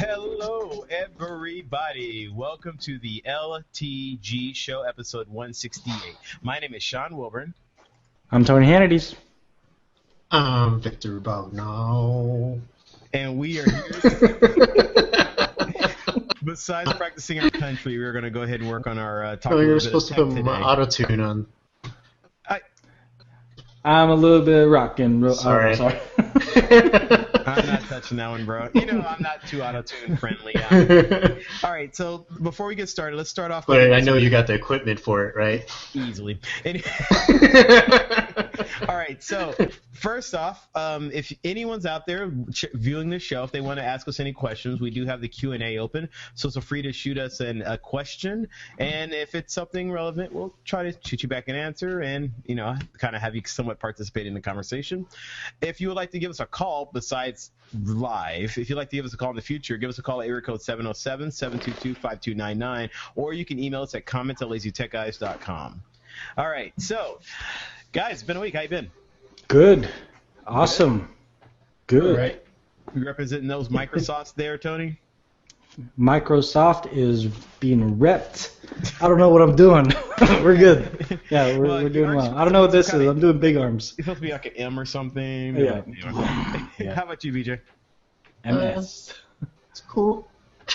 Hello, everybody. Welcome to the LTG show, episode 168. My name is Sean Wilburn. I'm Tony Hannity's. Victor Bogno. And we are here. Besides practicing our country, we're going to go ahead and work on our talk. Oh, you're supposed to put auto-tune on. I'm a little bit rock and roll. Sorry. Sorry. I'm not touching that one, bro. You know I'm not too auto-tune friendly. All right, so before we get started, let's start off. But I know you got the equipment for it, right? Easily. All right, so first off, if anyone's out there viewing this show, if they want to ask us any questions, we do have the Q&A open, so feel free to shoot us a question, and if it's something relevant, we'll try to shoot you back an answer and, you know, kind of have you somewhat participate in the conversation. If you would like to give us a call besides live, if you'd like to give us a call in the future, give us a call at area code 707-722-5299, or you can email us at comments@lazytechguys.com. All right, so guys, it's been a week. How you been? Good. Awesome. Good. All right. You representing those Microsofts there, Tony? Microsoft is being repped. I don't know what I'm doing. We're good. Yeah, we're doing well. I don't know what this is. I'm doing big arms. It's supposed to be like an M or something. Yeah. Yeah. How about you, BJ? MS. It's cool.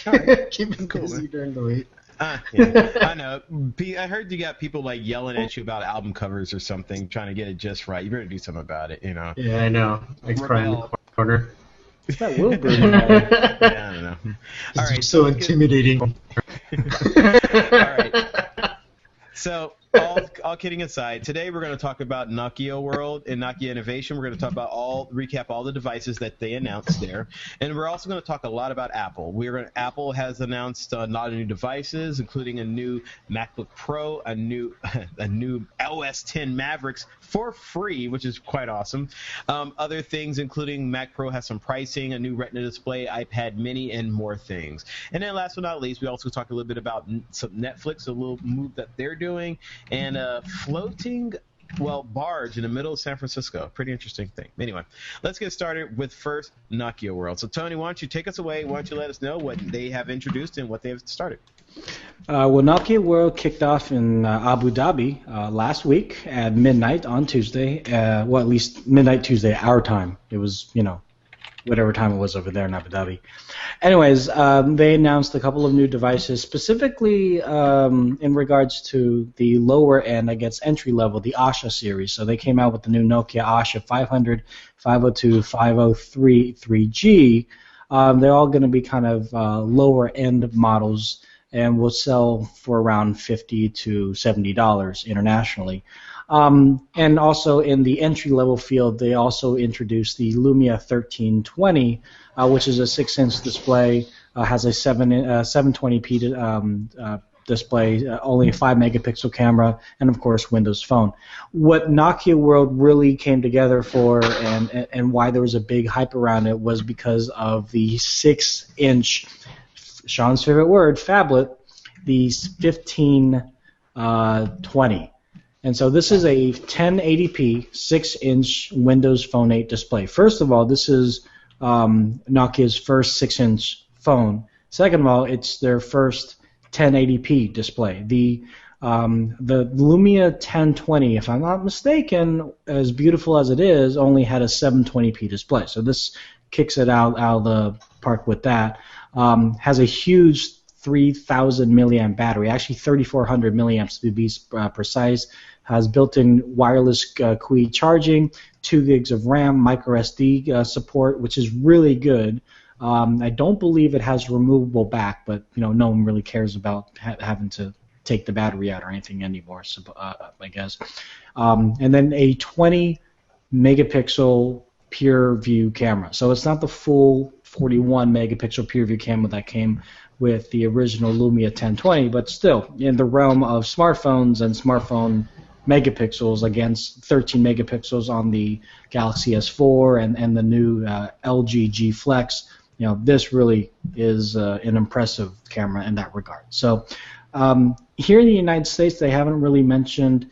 Right. Keep me busy during the week. Yeah, I know. I heard you got people like yelling at you about album covers or something, trying to get it just right. You better do something about it, you know. Yeah, I know. I cry in the corner. It's that Wilburn. Yeah, I don't know. All right, so intimidating. All right. So, all kidding aside, today we're going to talk about Nokia World and Nokia Innovation. We're going to talk about recap all the devices that they announced there, and we're also going to talk a lot about Apple. Apple has announced a lot of new devices, including a new MacBook Pro, a new OS 10 Mavericks for free, which is quite awesome. Other things, including Mac Pro has some pricing, a new Retina display, iPad Mini, and more things. And then last but not least, we also talk a little bit about some Netflix, a little move that they're doing, and floating, Barge in the middle of San Francisco. Pretty interesting thing. Anyway, let's get started with first Nokia World. So, Tony, why don't you take us away? Why don't you let us know what they have introduced and what they have started? Nokia World kicked off in Abu Dhabi last week at midnight on Tuesday. At least midnight Tuesday, our time. It was, whatever time it was over there in Abu Dhabi. Anyways, they announced a couple of new devices, specifically in regards to the lower end, I guess, entry level, the Asha series. So they came out with the new Nokia Asha 500, 502, 503 3G. They're all going to be kind of lower end models and will sell for around $50 to $70 internationally. And also in the entry-level field, they also introduced the Lumia 1320, which is a 6-inch display, has a 720p display, only a 5-megapixel camera, and of course Windows Phone. What Nokia World really came together for, and why there was a big hype around it, was because of the 6-inch, Sean's favorite word, phablet, the 1520. And so this is a 1080p 6-inch Windows Phone 8 display. First of all, this is Nokia's first 6-inch phone. Second of all, it's their first 1080p display. The Lumia 1020, if I'm not mistaken, as beautiful as it is, only had a 720p display. So this kicks it out of the park with that. Has a huge 3,000 milliamp battery, actually 3,400 milliamps to be precise. Has built-in wireless Qi charging, 2 gigs of RAM, micro SD support, which is really good. I don't believe it has removable back, but no one really cares about having to take the battery out or anything anymore. So I guess. And then a 20 megapixel pure view camera. So it's not the full 41 megapixel pure view camera that came with the original Lumia 1020, but still in the realm of smartphones and smartphone megapixels against 13 megapixels on the Galaxy S4 and the new LG G Flex. This really is an impressive camera in that regard. So here in the United States, they haven't really mentioned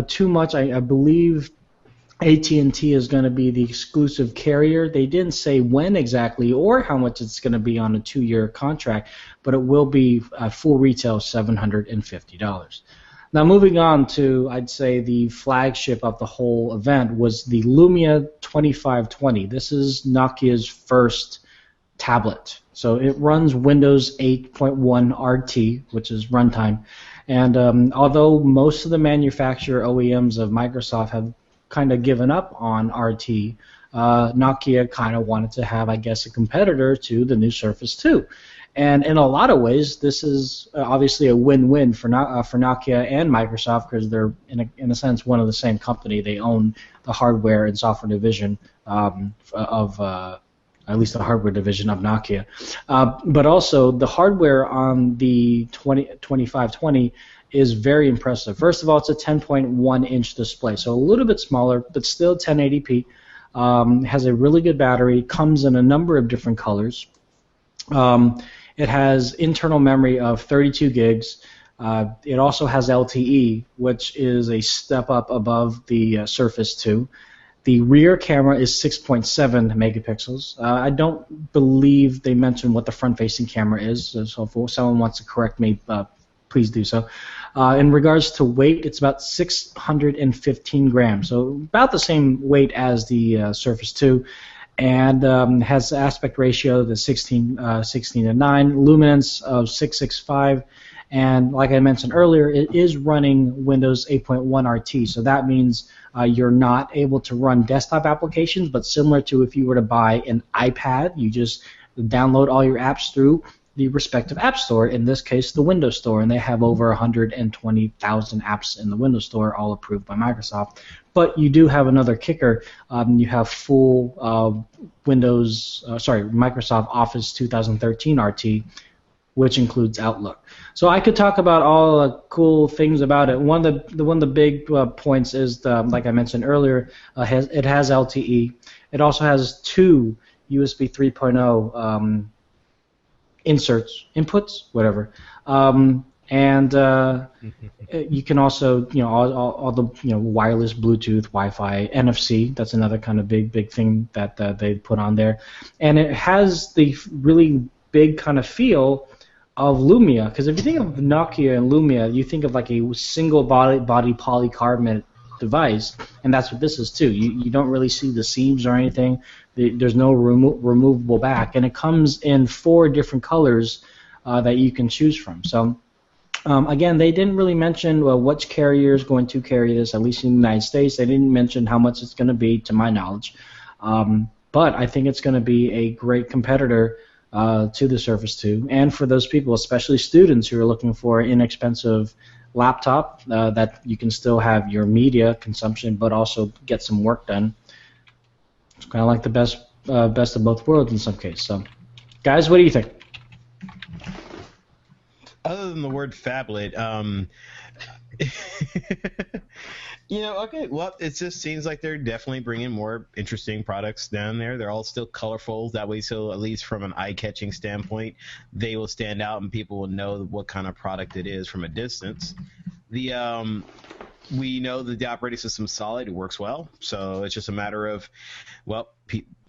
too much. I believe AT&T is going to be the exclusive carrier. They didn't say when exactly or how much it's going to be on a 2-year contract, but it will be full retail $750. Now moving on to, I'd say, the flagship of the whole event was the Lumia 2520. This is Nokia's first tablet. So it runs Windows 8.1 RT, which is runtime. And although most of the manufacturer OEMs of Microsoft have kind of given up on RT, Nokia kind of wanted to have, I guess, a competitor to the new Surface 2. And in a lot of ways, this is obviously a win-win for Nokia and Microsoft because they're, in a sense, one of the same company. They own the hardware and software division at least the hardware division of Nokia. But also, the hardware on the 2520 is very impressive. First of all, it's a 10.1-inch display, so a little bit smaller, but still 1080p. Has a really good battery, comes in a number of different colors. It has internal memory of 32 gigs. It also has LTE, which is a step up above the Surface 2. The rear camera is 6.7 megapixels. I don't believe they mentioned what the front-facing camera is, so if someone wants to correct me, please do so. In regards to weight, it's about 615 grams, so about the same weight as the Surface 2, and has aspect ratio of 16 to 9, luminance of 665, and like I mentioned earlier, it is running Windows 8.1 RT, so that means you're not able to run desktop applications, but similar to if you were to buy an iPad, you just download all your apps through the respective app store, in this case the Windows Store, and they have over 120,000 apps in the Windows Store, all approved by Microsoft. But you do have another kicker. You have full Microsoft Office 2013 RT, which includes Outlook. So I could talk about all the cool things about it. One of the big points is, like I mentioned earlier, it has LTE. It also has 2 USB 3.0 inputs, whatever. And you can also, all the wireless, Bluetooth, Wi-Fi, NFC. That's another kind of big thing that they put on there. And it has the really big kind of feel of Lumia, because if you think of Nokia and Lumia, you think of like a single body polycarbonate device, and that's what this is too. You don't really see the seams or anything. There's no removable back, and it comes in 4 different colors that you can choose from. So again, they didn't really mention which carrier is going to carry this, at least in the United States. They didn't mention how much it's going to be, to my knowledge. But I think it's going to be a great competitor to the Surface 2, and for those people, especially students who are looking for an inexpensive laptop that you can still have your media consumption but also get some work done. It's kind of like the best of both worlds in some case. So, guys, what do you think? Other than the word phablet, okay, well, it just seems like they're definitely bringing more interesting products down there. They're all still colorful. That way, so at least from an eye-catching standpoint, they will stand out and people will know what kind of product it is from a distance. We know that the operating system's solid. It works well. So it's just a matter of,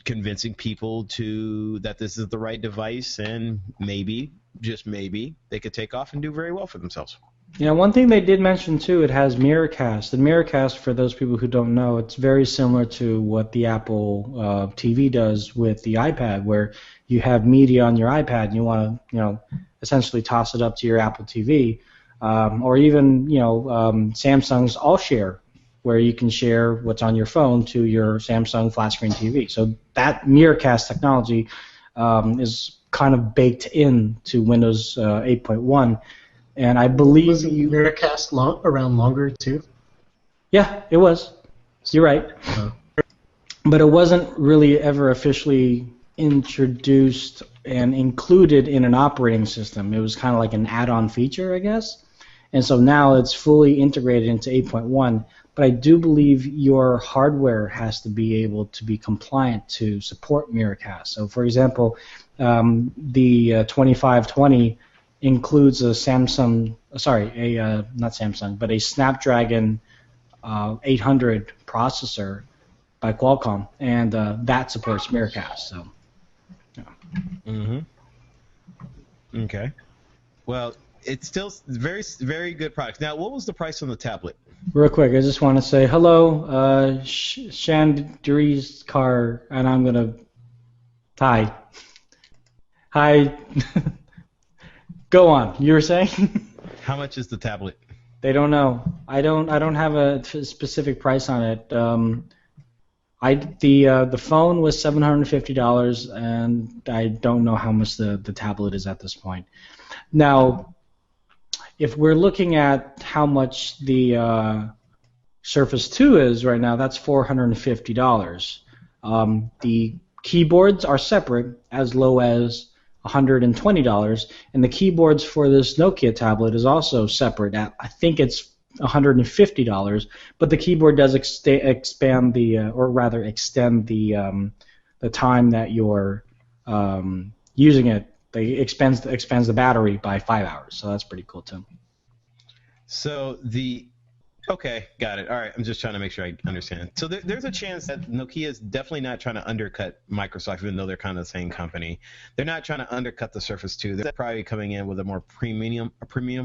convincing people that this is the right device, and maybe, just maybe, they could take off and do very well for themselves. One thing they did mention too, it has Miracast. And Miracast, for those people who don't know, it's very similar to what the Apple TV does with the iPad, where you have media on your iPad and you want to, essentially toss it up to your Apple TV, or even, Samsung's All Share, where you can share what's on your phone to your Samsung flat screen TV. So that Miracast technology is kind of baked into Windows 8.1. And I believe was Miracast around longer too? Yeah, it was. You're right. But it wasn't really ever officially introduced and included in an operating system. It was kind of like an add-on feature, I guess. And so now it's fully integrated into 8.1. But I do believe your hardware has to be able to be compliant to support Miracast. So, for example, the 2520 includes a Snapdragon 800 processor by Qualcomm, and that supports Miracast. So. Yeah. Mm-hmm. Okay. Well, it's still very, very good product. Now, what was the price on the tablet? Real quick, I just want to say hello, Chandri's car, and I'm gonna hi. Go on. You were saying? How much is the tablet? They don't know. I don't have a specific price on it. The phone was $750, and I don't know how much the tablet is at this point. Now, if we're looking at how much the Surface 2 is right now, that's $450. The keyboards are separate, as low as $120, and the keyboards for this Nokia tablet is also separate. I think it's $150, but the keyboard does extend the time that you're using it. It expands the battery by 5 hours, so that's pretty cool too. So okay, got it. All right, I'm just trying to make sure I understand. So there's a chance that Nokia is definitely not trying to undercut Microsoft, even though they're kind of the same company. They're not trying to undercut the Surface 2. They're probably coming in with a more premium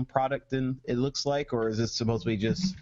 product than it looks like, or is this supposed to be just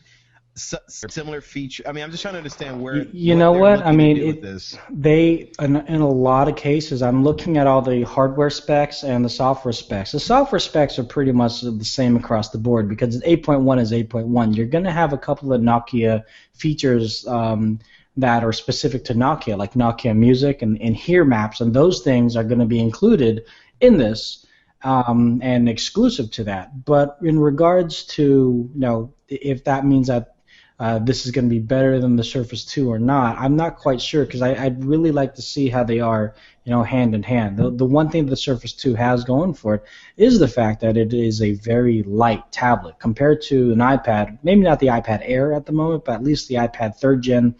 similar feature? I mean, I'm just trying to understand where. You know what? I mean, in a lot of cases, I'm looking at all the hardware specs and the software specs. The software specs are pretty much the same across the board because 8.1 is 8.1. You're going to have a couple of Nokia features that are specific to Nokia, like Nokia Music and Hear Maps, and those things are going to be included in this and exclusive to that. But in regards to, if that means that this is going to be better than the Surface 2 or not, I'm not quite sure because I'd really like to see how they are, hand in hand. The one thing the Surface 2 has going for it is the fact that it is a very light tablet compared to an iPad. Maybe not the iPad Air at the moment, but at least the iPad 3rd Gen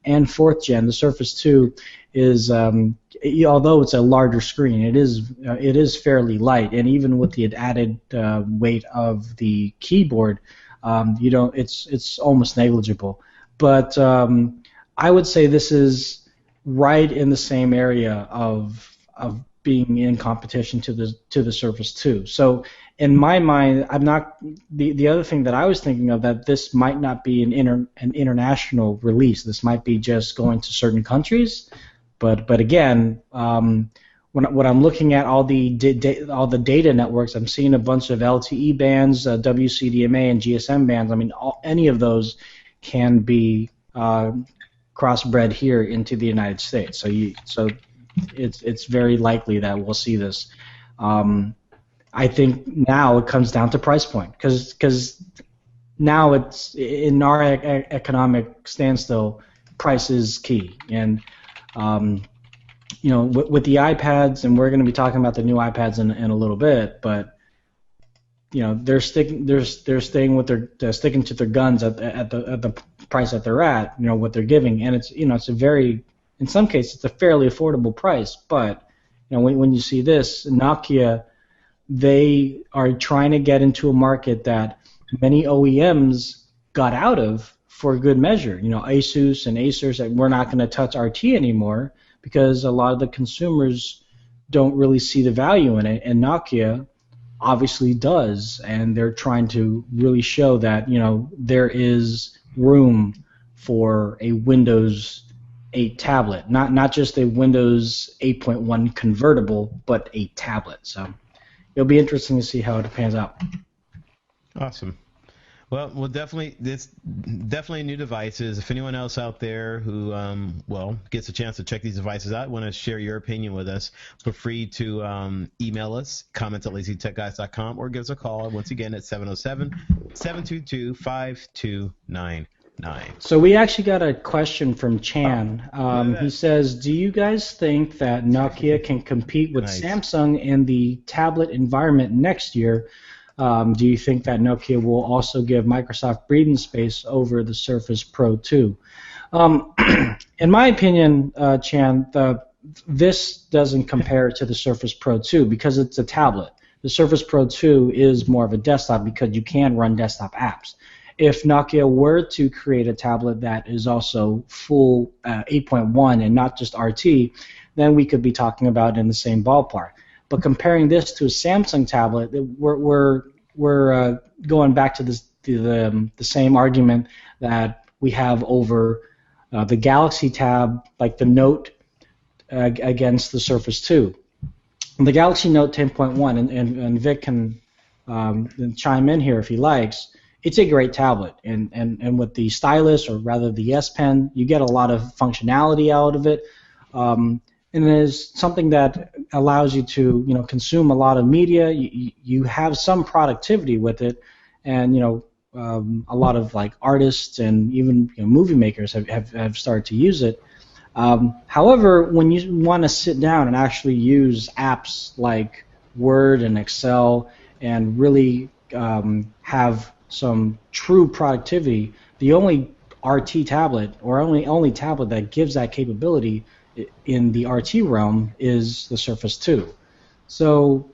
and 4th Gen. The Surface 2 is, although it's a larger screen, it is fairly light, and even with the added weight of the keyboard, it's almost negligible. But I would say this is right in the same area of being in competition to the Surface 2. So in my mind, I'm not the other thing that I was thinking of, that this might not be an international release. This might be just going to certain countries. But again, when I'm looking at all the data networks, I'm seeing a bunch of LTE bands, WCDMA, and GSM bands. I mean, any of those can be crossbred here into the United States. So it's very likely that we'll see this. I think now it comes down to price point, because now it's in our economic standstill, price is key. And with the iPads, and we're going to be talking about the new iPads in a little bit, but they're sticking to their guns at the price that they're at, what they're giving, and it's in some cases it's a fairly affordable price. But when you see this, Nokia, they are trying to get into a market that many OEMs got out of for good measure. Asus and Acer said, we're not going to touch RT anymore, because a lot of the consumers don't really see the value in it, and Nokia obviously does, and they're trying to really show that there is room for a Windows 8 tablet, not just a Windows 8.1 convertible, but a tablet. So it'll be interesting to see how it pans out. Awesome. Well, definitely new devices. If anyone else out there who, gets a chance to check these devices out, want to share your opinion with us, feel free to email us, comments@lazytechguys.com, or give us a call, once again, at 707-722-5299. So we actually got a question from Chan. He says, do you guys think that Nokia can compete with Samsung in the tablet environment next year? Do you think that Nokia will also give Microsoft breathing space over the Surface Pro 2? In my opinion, Chan, this doesn't compare to the Surface Pro 2 because it's a tablet. The Surface Pro 2 is more of a desktop because you can run desktop apps. if Nokia were to create a tablet that is also full 8.1 and not just RT, then we could be talking about in the same ballpark. But comparing this to a Samsung tablet, we're going back to the same argument that we have over the Galaxy Tab, like the Note against the Surface 2. The Galaxy Note 10.1, and Vic can chime in here if he likes. It's a great tablet, and with the stylus, or rather the S Pen, you get a lot of functionality out of it, and it is something that allows you to consume a lot of media. You have some productivity with it, and a lot of like artists and even movie makers have started to use it. However, when you want to sit down and actually use apps like Word and Excel and really have some true productivity, the only RT tablet, or only tablet that gives that capability in the RT realm, is the Surface 2. So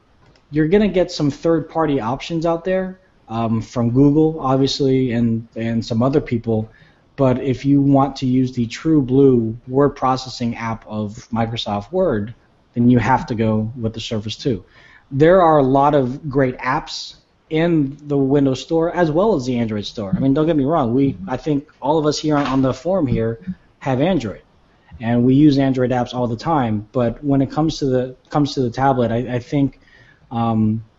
you're going to get some third-party options out there from Google, obviously, and some other people. But if you want to use the true blue word processing app of Microsoft Word, then you have to go with the Surface 2. There are a lot of great apps in the Windows Store as well as the Android Store. I mean, don't get me wrong. I think all of us here on the forum here have Android, and we use Android apps all the time. But when it comes to the tablet, I think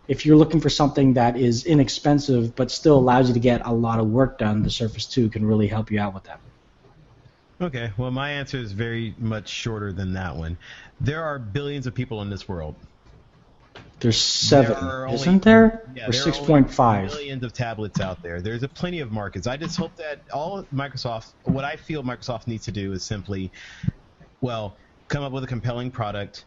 if you're looking for something that is inexpensive but still allows you to get a lot of work done, the Surface 2 can really help you out with that. Okay, well, my answer is very much shorter than that one. There are billions of people in this world. There's 7, isn't there? Yeah, or there 6.5? are millions of tablets out there. There's plenty of markets. I just hope that what I feel Microsoft needs to do is simply, come up with a compelling product,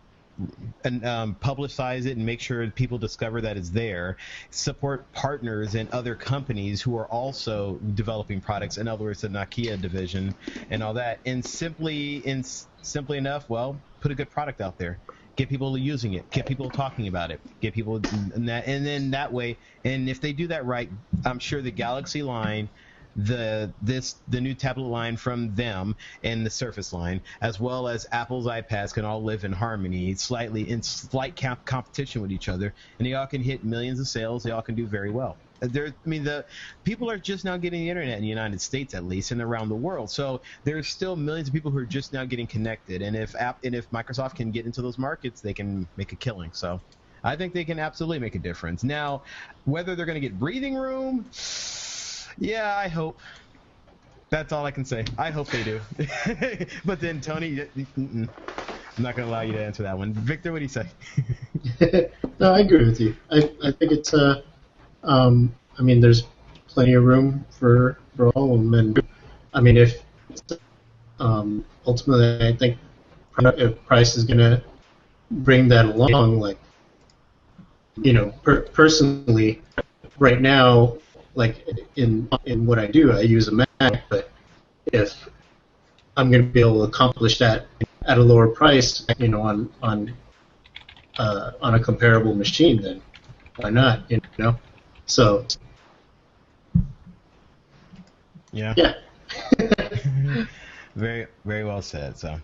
and publicize it and make sure people discover that it's there. Support partners and other companies who are also developing products. In other words, the Nokia division and all that. And simply enough, put a good product out there. Get people using it. Get people talking about it. Get people and then that way. And if they do that right, I'm sure the Galaxy line, the new tablet line from them, and the Surface line, as well as Apple's iPads, can all live in harmony, slight competition with each other, and they all can hit millions of sales. They all can do very well. The people are just now getting the internet in the United States, at least, and around the world. So there's still millions of people who are just now getting connected. And if Microsoft can get into those markets, they can make a killing. So I think they can absolutely make a difference. Now, whether they're going to get breathing room, yeah, I hope. That's all I can say. I hope they do. But then, Tony, I'm not going to allow you to answer that one. Victor, what do you say? No, I agree with you. I think it's there's plenty of room for all of them, and if ultimately I think if price is gonna bring that along, personally, right now, in what I do, I use a Mac, but if I'm gonna be able to accomplish that at a lower price, on a comparable machine, then why not? So, yeah. Very, very well said. So,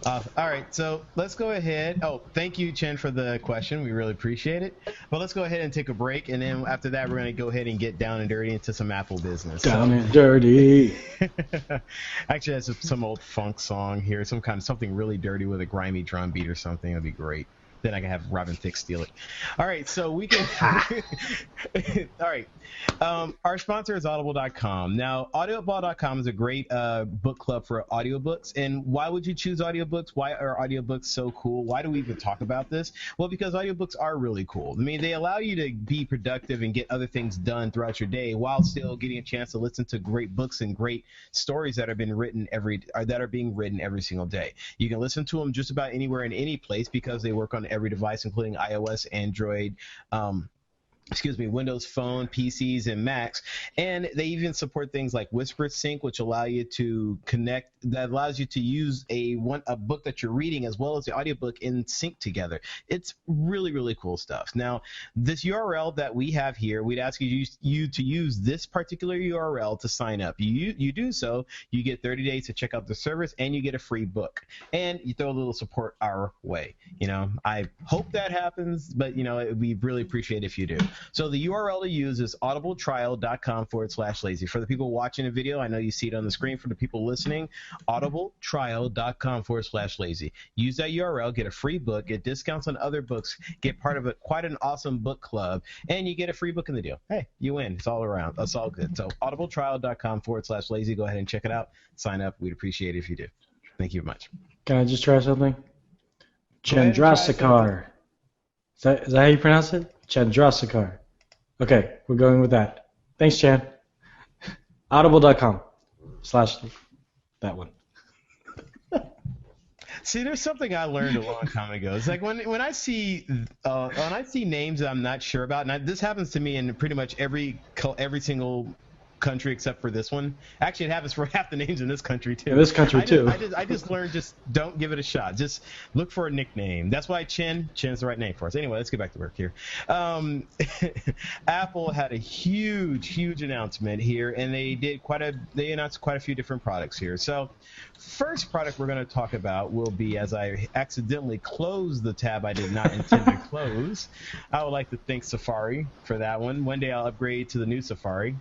all right. So let's go ahead. Oh, thank you, Chen, for the question. We really appreciate it. But let's go ahead and take a break, and then after that, we're going to go ahead and get down and dirty into some Apple business. Down and dirty. Actually, that's some old funk song here, something really dirty with a grimy drum beat or something. That'd be great. Then I can have Robin Thicke steal it. All right, so we can. All right, our sponsor is Audible.com. Now, Audible.com is a great book club for audiobooks. And why would you choose audiobooks? Why are audiobooks so cool? Why do we even talk about this? Well, because audiobooks are really cool. I mean, they allow you to be productive and get other things done throughout your day while still getting a chance to listen to great books and great stories that are being written every single day. You can listen to them just about anywhere in any place because they work on every device, including iOS, Android, Windows Phone, PCs, and Macs. And they even support things like Whisper Sync, which allow you to connect, that allows you to use a book that you're reading as well as the audiobook in sync together. It's really, really cool stuff. Now, this URL that we have here, we'd ask you to use this particular URL to sign up. You do so, you get 30 days to check out the service, and you get a free book. And you throw a little support our way. I hope that happens, but, we really appreciate it if you do. So the URL to use is audibletrial.com/lazy. For the people watching the video, I know you see it on the screen. For the people listening, audibletrial.com/lazy. Use that URL, get a free book, get discounts on other books, get part of quite an awesome book club, and you get a free book in the deal. Hey, you win. It's all around. That's all good. So audibletrial.com/lazy. Go ahead and check it out. Sign up. We'd appreciate it if you do. Thank you very much. Can I just try something? Chandrasekhar. Is that how you pronounce it? Chandrasekhar. Okay, we're going with that. Thanks, Chan. Audible.com/that one. See, there's something I learned a long time ago. It's like when I see names that I'm not sure about, and this happens to me in pretty much every single country except for this one. Actually, it happens for half the names in this country too. In this country too. I just learned, just don't give it a shot. Just look for a nickname. That's why Chin's the right name for us. Anyway, let's get back to work here. Apple had a huge announcement here, and they announced quite a few different products here. So, first product we're going to talk about will be, as I accidentally closed the tab I did not intend to close, I would like to thank Safari for that one. One day I'll upgrade to the new Safari.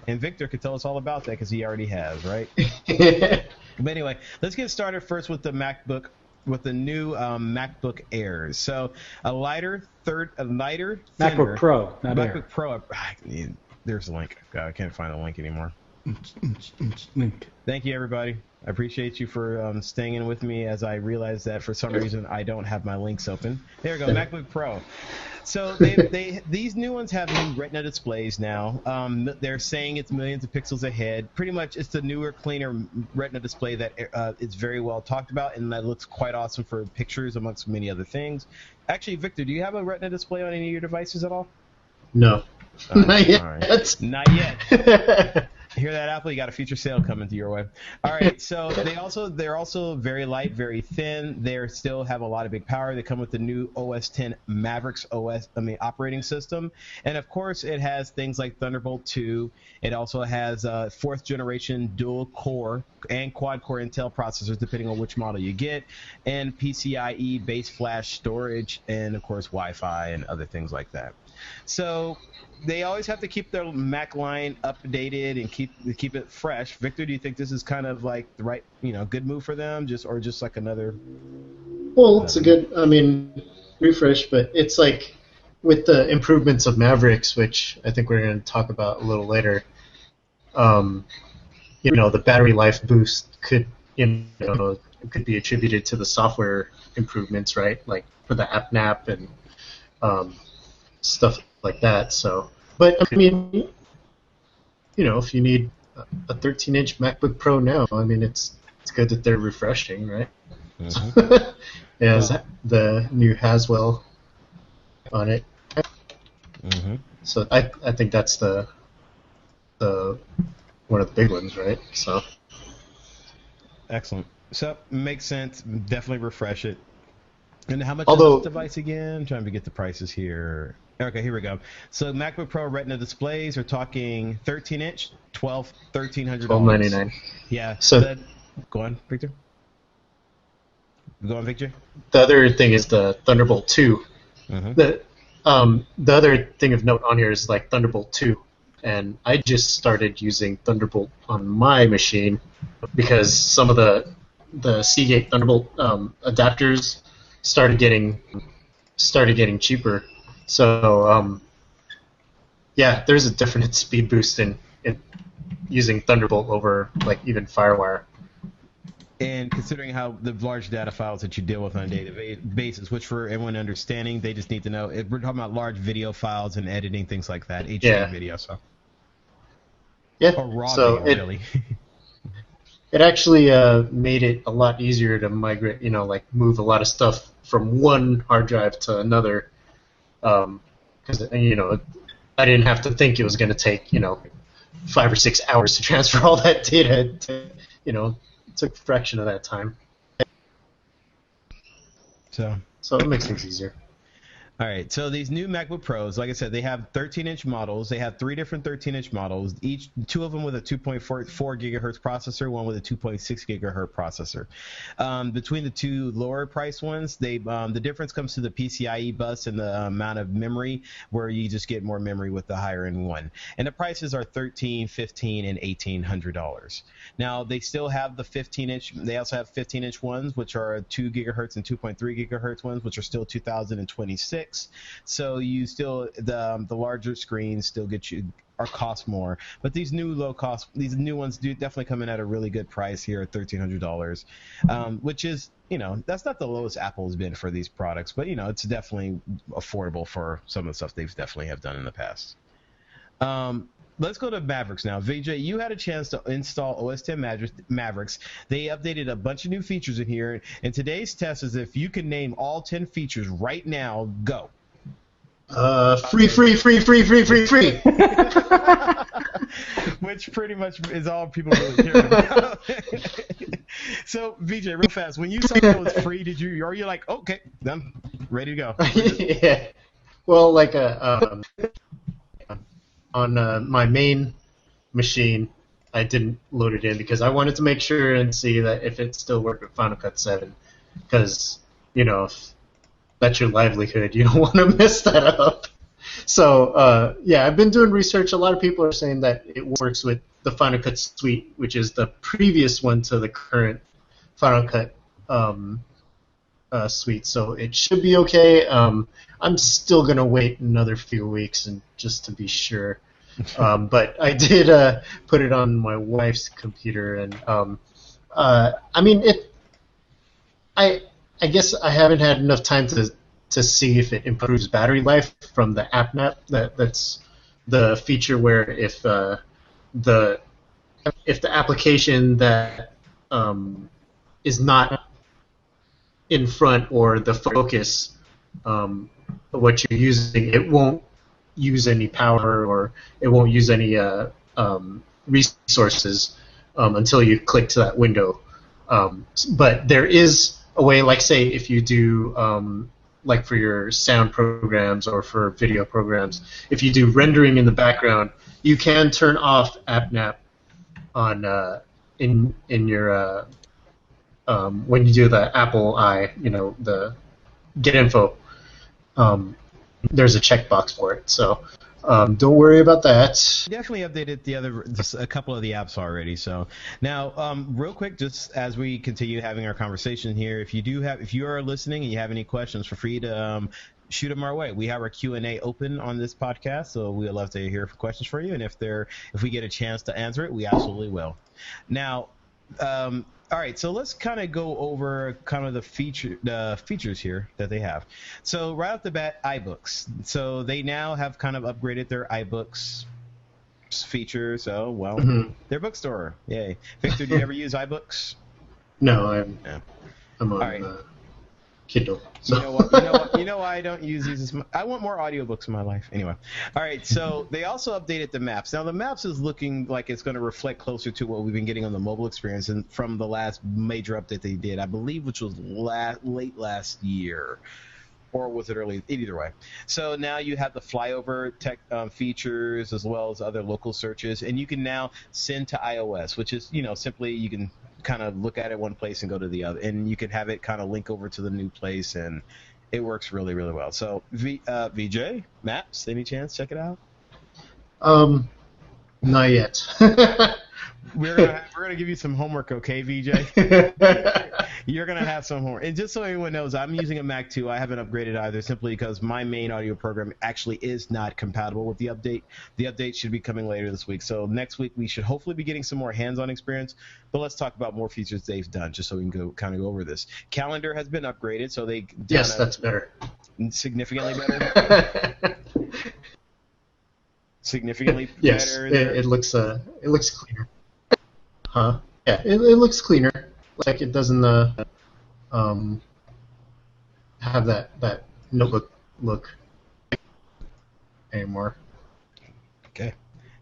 And Victor could tell us all about that because he already has, right? But anyway, let's get started first with the new MacBook Airs. So a lighter, MacBook Pro, not MacBook Air. Pro. There's a link. God, I can't find the link anymore. Thank you, everybody. I appreciate you for staying in with me as I realized that for some reason I don't have my links open. There we go, MacBook Pro. So these new ones have new Retina displays now. They're saying it's millions of pixels ahead. Pretty much it's the newer, cleaner Retina display that is very well talked about, and that looks quite awesome for pictures amongst many other things. Actually, Victor, do you have a Retina display on any of your devices at all? No. Not yet. All right. Not yet. Hear that, Apple? You got a future sale coming to your way. All right, so they're also very light, very thin. They still have a lot of big power. They come with the new OS 10 Mavericks operating system, and of course it has things like Thunderbolt 2. It also has fourth generation dual core and quad core Intel processors, depending on which model you get, and PCIe base flash storage, and of course Wi-Fi and other things like that. So they always have to keep their Mac line updated and keep it fresh. Victor, do you think this is kind of like the right, good move for them, just like another? Well, it's a good, refresh, but it's like with the improvements of Mavericks, which I think we're going to talk about a little later. The battery life boost could be attributed to the software improvements, right? Like for the AppNap and stuff like that. So, but if you need a 13-inch MacBook Pro now, it's good that they're refreshing, right? Mm-hmm. It has the new Haswell on it. Mm-hmm. So I think that's the one of the big ones, right? So excellent. So makes sense. Definitely refresh it. And how much is this device again? I'm trying to get the prices here. Okay, here we go. So MacBook Pro Retina displays are talking 13-inch, $1,300. $1,299. Yeah. So go on, Victor. Go on, Victor. The other thing is the Thunderbolt 2. Mm-hmm. The other thing of note on here is like Thunderbolt 2, and I just started using Thunderbolt on my machine because some of the Seagate Thunderbolt adapters started getting cheaper. So there's a definite speed boost in using Thunderbolt over like even FireWire. And considering how the large data files that you deal with on a daily basis, which for everyone understanding, they just need to know, we're talking about large video files and editing, things like that, HD video, so. Yeah. Or raw video, really. It actually made it a lot easier to migrate, move a lot of stuff from one hard drive to another. Because, I didn't have to think it was going to take 5 or 6 hours to transfer all that data. It took a fraction of that time. So it makes things easier. All right, so these new MacBook Pros, like I said, they have 13-inch models. They have 3 different 13-inch models, each 2 of them with a 2.4 gigahertz processor, one with a 2.6 gigahertz processor. Between the two lower price ones, the difference comes to the PCIe bus and the amount of memory, where you just get more memory with the higher end one. And the prices are $1,300, $1,500, and $1,800. Now they still have the 15-inch. They also have 15-inch ones, which are 2 gigahertz and 2.3 gigahertz ones, which are still 2026. So you still the larger screens still cost more, but these new ones do definitely come in at a really good price here at $1,300, which is that's not the lowest Apple's been for these products, but it's definitely affordable for some of the stuff they've definitely have done in the past. Let's go to Mavericks now. VJ, you had a chance to install OS X Mavericks. They updated a bunch of new features in here, and today's test is if you can name all 10 features right now, go. Free. Which pretty much is all people really care about. So, VJ, real fast, when you saw that it was free, are you like, okay, I'm ready to go? Yeah. Well, like on my main machine, I didn't load it in because I wanted to make sure and see that if it still worked with Final Cut 7, because if that's your livelihood, you don't want to mess that up. So yeah, I've been doing research. A lot of people are saying that it works with the Final Cut Suite, which is the previous one to the current Final Cut suite, so it should be okay. I'm still gonna wait another few weeks and just to be sure. But I did put it on my wife's computer, and I mean I guess I haven't had enough time to see if it improves battery life from the AppNap. That's the feature where if the application that is not in front or the focus of what you're using, it won't use any power or it won't use any resources until you click to that window. But there is a way, like say if you do like for your sound programs or for video programs, if you do rendering in the background, you can turn off AppNap on in your when you do the Apple I, the Get Info, there's a checkbox for it. So don't worry about that. Definitely updated just a couple of the apps already. So now, real quick, just as we continue having our conversation here, if you are listening and you have any questions, feel free to shoot them our way. We have our Q&A open on this podcast, so we'd love to hear questions for you. And if we get a chance to answer it, we absolutely will. Now. All right, so let's kind of go over kind of the features here that they have. So right off the bat, iBooks. So they now have kind of upgraded their iBooks features. So, well, their bookstore. Yay. Victor, do you ever use iBooks? No, I'm on right. Kindle. So. You know why I don't use these? I want more audiobooks in my life. Anyway. All right, so they also updated the maps. Now, the maps is looking like it's going to reflect closer to what we've been getting on the mobile experience and from the last major update they did, I believe, which was late last year. Or was it early? Either way. So now you have the flyover tech features as well as other local searches, and you can now send to iOS, which is, simply you can kind of look at it one place and go to the other, and you can have it kind of link over to the new place, and it works really, really well. So VJ, Maps, any chance? Check it out. Not yet. We're gonna give you some homework, okay, VJ? You're gonna have some homework. And just so everyone knows, I'm using a Mac too. I haven't upgraded either, simply because my main audio program actually is not compatible with the update. The update should be coming later this week. So next week we should hopefully be getting some more hands-on experience. But let's talk about more features they've done, just so we can go over this. Calendar has been upgraded, so they yes, that's better. Significantly better. Significantly yes, better. It looks cleaner. Huh? Yeah, it looks cleaner. Like it doesn't have that notebook look anymore.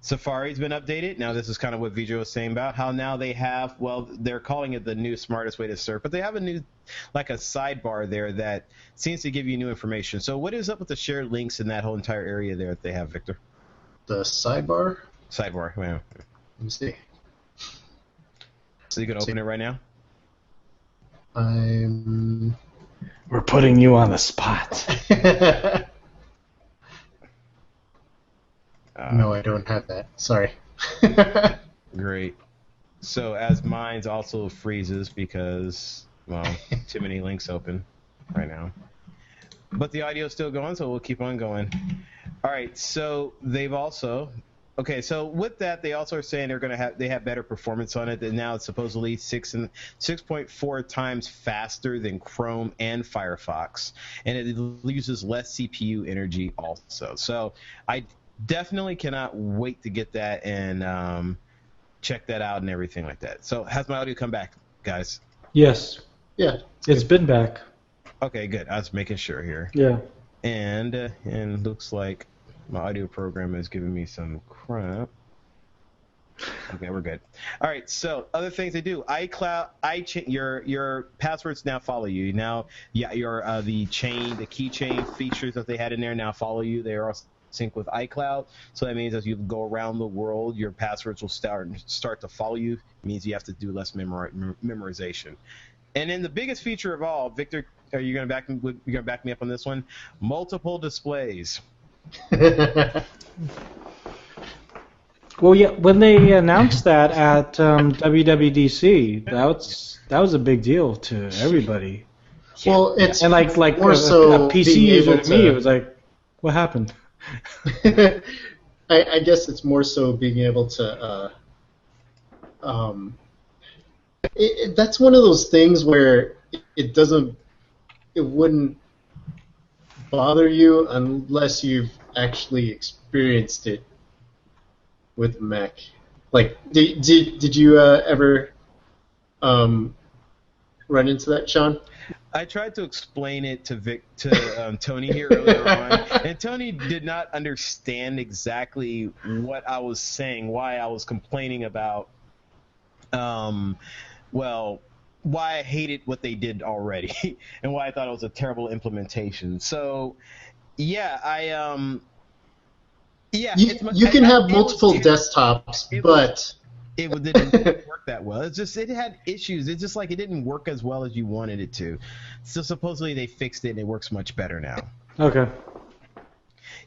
Safari's been updated. Now this is kind of what Vijay was saying about how now they have, well, they're calling it the new smartest way to surf, but they have a new, like a sidebar there that seems to give you new information. So what is up with the shared links in that whole entire area there that they have, Victor? The sidebar? Sidebar, yeah. Let me see. So you can open it right now? We're putting you on the spot. No, I don't have that. Sorry. Great. So as mine's also freezes because, well, too many links open right now. But the audio's still going, so we'll keep on going. All right, so they've also... Okay, so with that, they also are saying they have better performance on it, and now it's supposedly 6.4 times faster than Chrome and Firefox, and it uses less CPU energy also. So I definitely cannot wait to get that and check that out and everything like that. So has my audio come back, guys? Yes. Yeah. It's been back. Okay, good. I was making sure here. Yeah. And looks like my audio program is giving me some crap. Okay, we're good. All right, so other things they do. iCloud, your passwords now follow you. Now, yeah, your the keychain features that they had in there now follow you. They are also sync with iCloud, so that means as you go around the world, your passwords will start to follow you. It means you have to do less memorization. And then the biggest feature of all, Victor, are you gonna back me up on this one? Multiple displays. Well, yeah, when they announced that at WWDC, that was a big deal to everybody. Well, it's and like more a PC user to me, it was like, what happened? I guess it's more so being able to. That's one of those things where it wouldn't bother you unless you've actually experienced it with Mac. Like, did you ever run into that, Sean? I tried to explain it to Tony here earlier on, and Tony did not understand exactly what I was saying, why I was complaining about, why I hated what they did already, and why I thought it was a terrible implementation. So, yeah, you can have multiple desktops, but it didn't work that well. It had issues. It's just like it didn't work as well as you wanted it to. So supposedly they fixed it and it works much better now. Okay.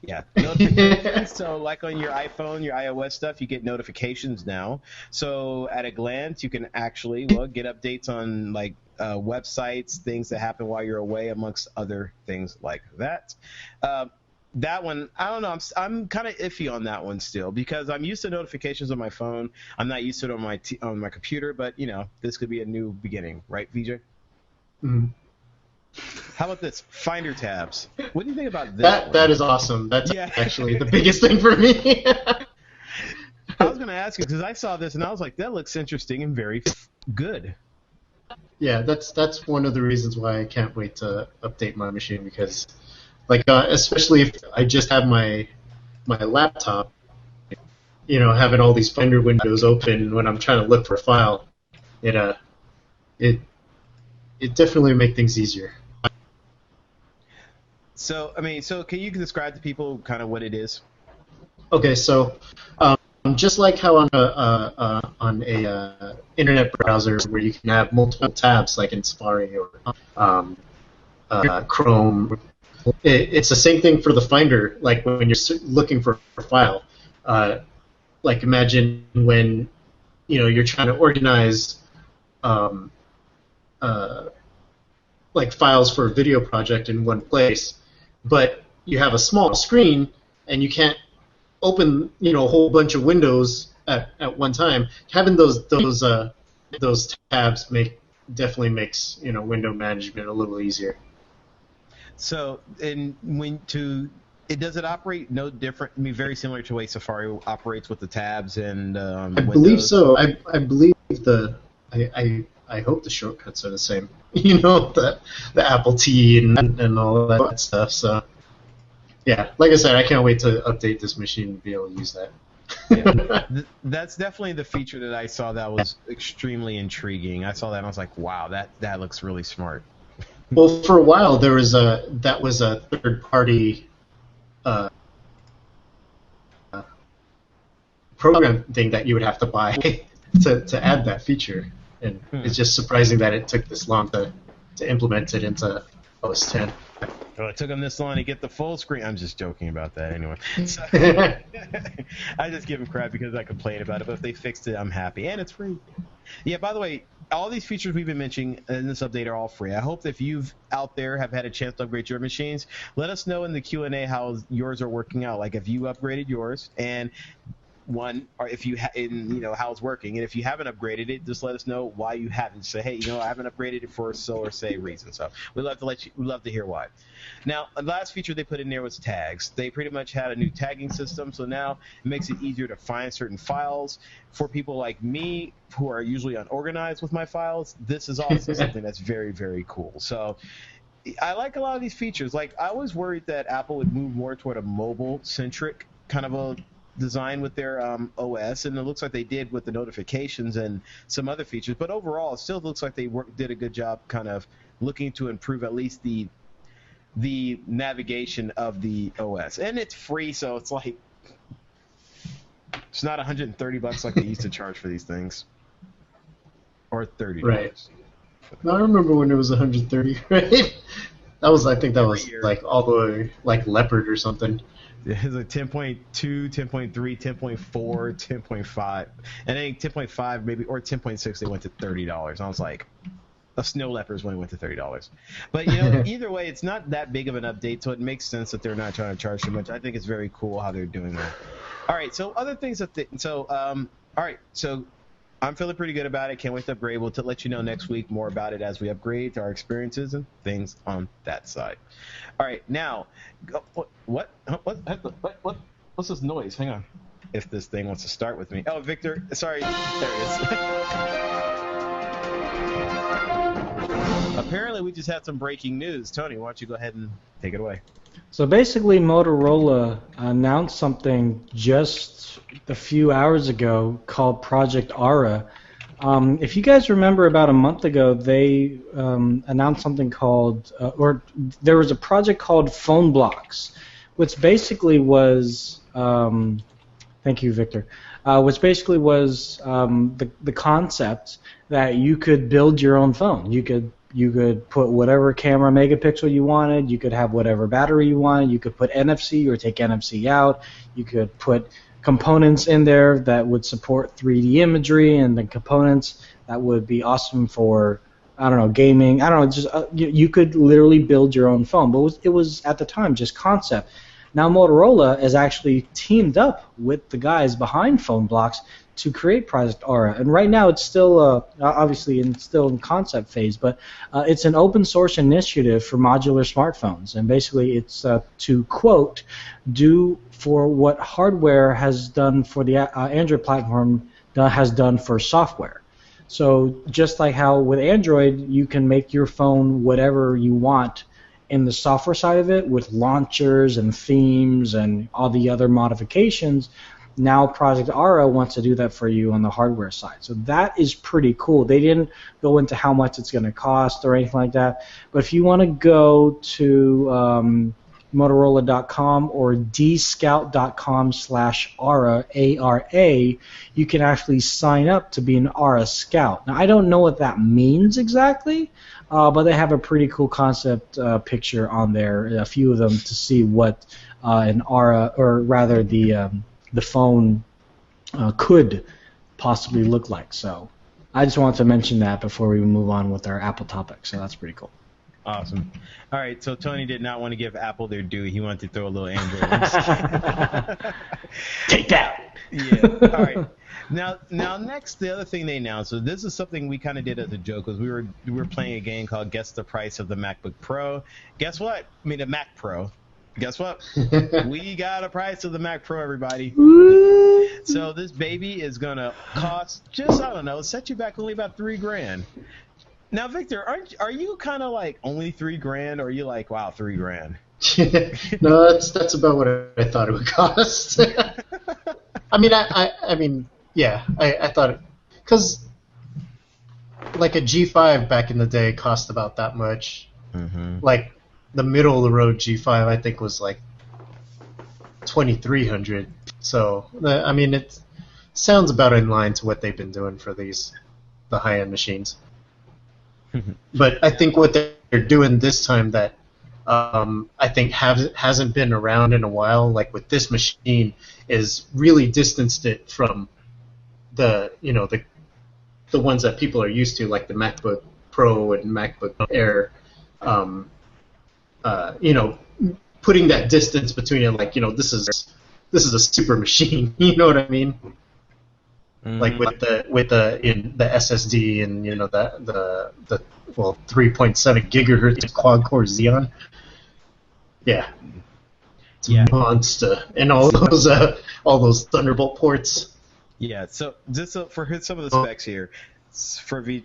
Yeah. Notifications. So like on your iPhone, your iOS stuff, you get notifications now. So at a glance, you can actually get updates on like websites, things that happen while you're away, amongst other things like that. That one, I don't know. I'm kind of iffy on that one still because I'm used to notifications on my phone. I'm not used to it on my computer. But this could be a new beginning, right, VJ? Mm-hmm. How about this? Finder tabs. What do you think about this? That is awesome. That's actually the biggest thing for me. I was going to ask you because I saw this and I was like, that looks interesting and very good. Yeah, that's one of the reasons why I can't wait to update my machine because. Like, especially if I just have my laptop, having all these Finder windows open when I'm trying to look for a file, it definitely make things easier. So, can you describe to people kind of what it is? Okay, so just like how on a internet browser where you can have multiple tabs, like in Safari or Chrome. It's the same thing for the Finder. Like when you're looking for a file, like imagine when you're trying to organize like files for a video project in one place, but you have a small screen and you can't open a whole bunch of windows at one time. Having those tabs definitely makes window management a little easier. So, does it operate no different? I mean, very similar to the way Safari operates with the tabs and I Windows? believe so. I believe I hope the shortcuts are the same. The Apple T and all that stuff. So, yeah, like I said, I can't wait to update this machine and be able to use that. Yeah. That's definitely the feature that I saw that was extremely intriguing. I saw that and I was like, wow, that looks really smart. Well, for a while there was that was a third-party uh, program thing that you would have to buy to add that feature, and it's just surprising that it took this long to implement it into OS 10. Oh, it took them this long to get the full screen. I'm just joking about that anyway. So, I just give them crap because I complain about it, but if they fixed it, I'm happy. And it's free. Yeah, by the way, all these features we've been mentioning in this update are all free. I hope that if you've out there have had a chance to upgrade your machines, let us know in the Q&A how yours are working out. Like if you upgraded yours and or if you how it's working, and if you haven't upgraded it, just let us know why you haven't. Say, hey, I haven't upgraded it for so or say reason. So we'd love to hear why. Now, the last feature they put in there was tags. They pretty much had a new tagging system, so now it makes it easier to find certain files. For people like me who are usually unorganized with my files, this is also something that's very, very cool. So I like a lot of these features. Like, I was worried that Apple would move more toward a mobile-centric kind of a design with their OS, and it looks like they did with the notifications and some other features. But overall, it still looks like they did a good job kind of looking to improve at least the navigation of the OS. And it's free, so it's like it's not $130 like they used to charge for these things, or $30. Right. I remember when it was 130, right? I think that was like all the way like Leopard or something. It was like 10.2, 10.3, 10.4, 10.5. And I think 10.5 maybe, or 10.6, they went to $30. I was like, a Snow Leopard's when it went to $30. But, either way, it's not that big of an update, so it makes sense that they're not trying to charge too much. I think it's very cool how they're doing that. All right, so other things all right, so I'm feeling pretty good about it. Can't wait to upgrade. We'll let you know next week more about it as we upgrade our experiences and things on that side. All right, now, what's this noise? Hang on. If this thing wants to start with me. Oh, Victor, sorry. There it is. Apparently, we just had some breaking news. Tony, why don't you go ahead and take it away? So basically, Motorola announced something just a few hours ago called Project Aura. If you guys remember, about a month ago, they announced something called, or there was a project called Phone Blocks, which basically was, thank you, Victor, which basically was the concept that you could build your own phone. You could put whatever camera megapixel you wanted. You could have whatever battery you wanted. You could put NFC or take NFC out. You could put components in there that would support 3D imagery, and the components that would be awesome for, I don't know, gaming. I don't know, just you could literally build your own phone. But it was at the time just concept. Now Motorola has actually teamed up with the guys behind Phone Blocks to create Project Aura, and right now it's still obviously still in concept phase, but it's an open source initiative for modular smartphones, and basically it's to quote, do for what hardware has done for the Android platform has done for software. So just like how with Android you can make your phone whatever you want in the software side of it with launchers and themes and all the other modifications, now Project Aura wants to do that for you on the hardware side. So that is pretty cool. They didn't go into how much it's going to cost or anything like that. But if you want to go to Motorola.com or dscout.com/Aura, A-R-A, you can actually sign up to be an Aura Scout. Now, I don't know what that means exactly, but they have a pretty cool concept picture on there, a few of them, to see what an Aura, or rather the phone could possibly look like. So I just wanted to mention that before we move on with our Apple topic. So that's pretty cool. Awesome. All right, so Tony did not want to give Apple their due. He wanted to throw a little Android. Take that. Yeah. All right. Now, next, the other thing they announced. So this is something we kind of did as a joke, because we were playing a game called Guess the Price of the MacBook Pro. Guess what? I mean, the Mac Pro. Guess what? We got a price of the Mac Pro, everybody. So this baby is gonna cost just, I don't know, set you back only about $3,000. Now, Victor, are you kind of like only $3,000, or are you like, wow, $3,000? No, that's about what I thought it would cost. I mean, I mean, yeah, I thought, because like a G5 back in the day cost about that much. Mm-hmm. Like the middle of the road G5, I think was like 2,300. So I mean, it sounds about in line to what they've been doing for the high end machines. But I think what they're doing this time that I think hasn't been around in a while, like with this machine, is really distanced it from the the ones that people are used to, like the MacBook Pro and MacBook Air. Putting that distance between it, like this is a super machine. You know what I mean? Mm-hmm. Like with the SSD and the 3.7 gigahertz quad core Xeon. Yeah. It's a monster, and all those Thunderbolt ports. Yeah. So just for some of the specs here. From the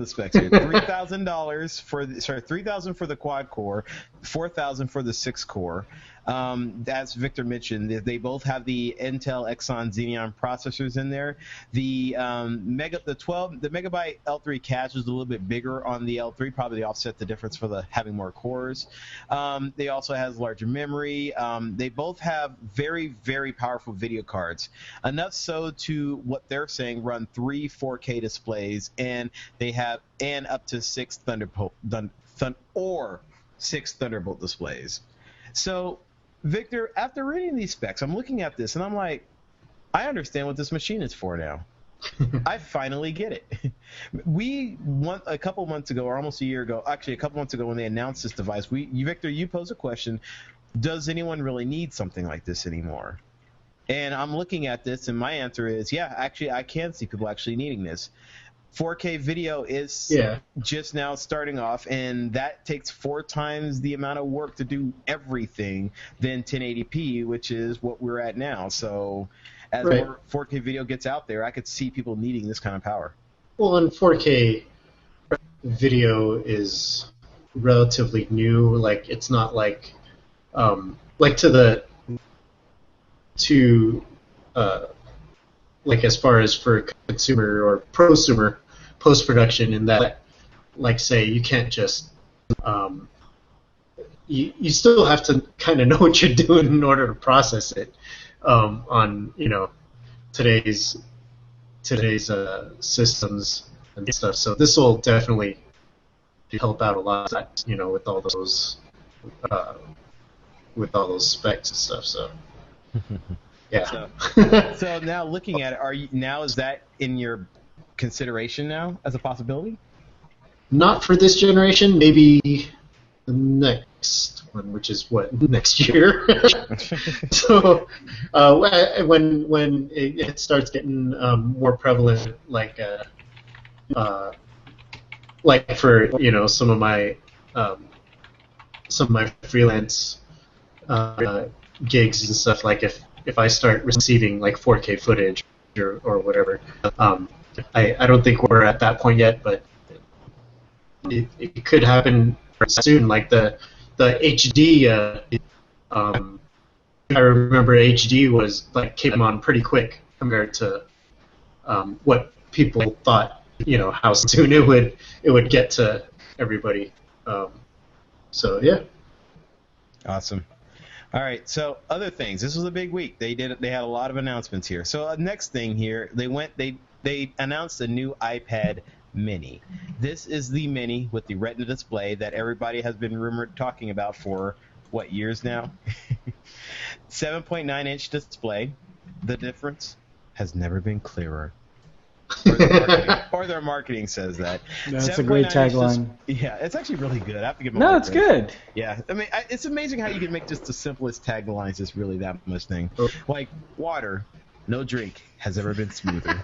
specs here, $3,000 $3,000 for the quad core, $4,000 for the 6 core. As Victor mentioned, they both have the Intel Exon Xenon processors in there. The megabyte L3 cache is a little bit bigger on the L3, probably offset the difference for having more cores. They also has larger memory. They both have very, very powerful video cards, enough so to what they're saying run 3 4K displays, and they have up to 6 Thunderbolt displays. So, Victor, after reading these specs, I'm looking at this and I'm like, I understand what this machine is for now. I finally get it. A couple months ago, or almost a year ago, actually a couple months ago when they announced this device, Victor, you posed a question, does anyone really need something like this anymore? And I'm looking at this and my answer is, yeah, actually I can see people actually needing this. 4K video is just now starting off, and that takes 4 times the amount of work to do everything than 1080p, which is what we're at now. So as more 4K video gets out there, I could see people needing this kind of power. Well, and 4K video is relatively new. Like, it's not like like as far as for consumer or prosumer post-production, in that, like, say, you can't just you still have to kind of know what you're doing in order to process it on today's systems and stuff. So this will definitely help out a lot, with all those specs and stuff. So. Yeah. So now looking at it, is that in your consideration now as a possibility? Not for this generation. Maybe the next one, which is next year. So when it starts getting more prevalent, like for some of my freelance gigs and stuff, like if I start receiving like 4K footage or whatever, I don't think we're at that point yet, but it could happen soon. Like the HD, I remember HD was came on pretty quick compared to what people thought, how soon it would get to everybody. So yeah. Awesome. All right, so other things. This was a big week. They had a lot of announcements here. So next thing here, they announced a new iPad Mini. This is the Mini with the Retina display that everybody has been rumored talking about for years now. 7.9-inch display. The difference has never been clearer. Or their marketing says that. That's a great tagline. Yeah, it's actually really good. I have to give them No, it's good. Yeah, I mean, it's amazing how you can make just the simplest taglines just really that much thing. Like, water, no drink has ever been smoother.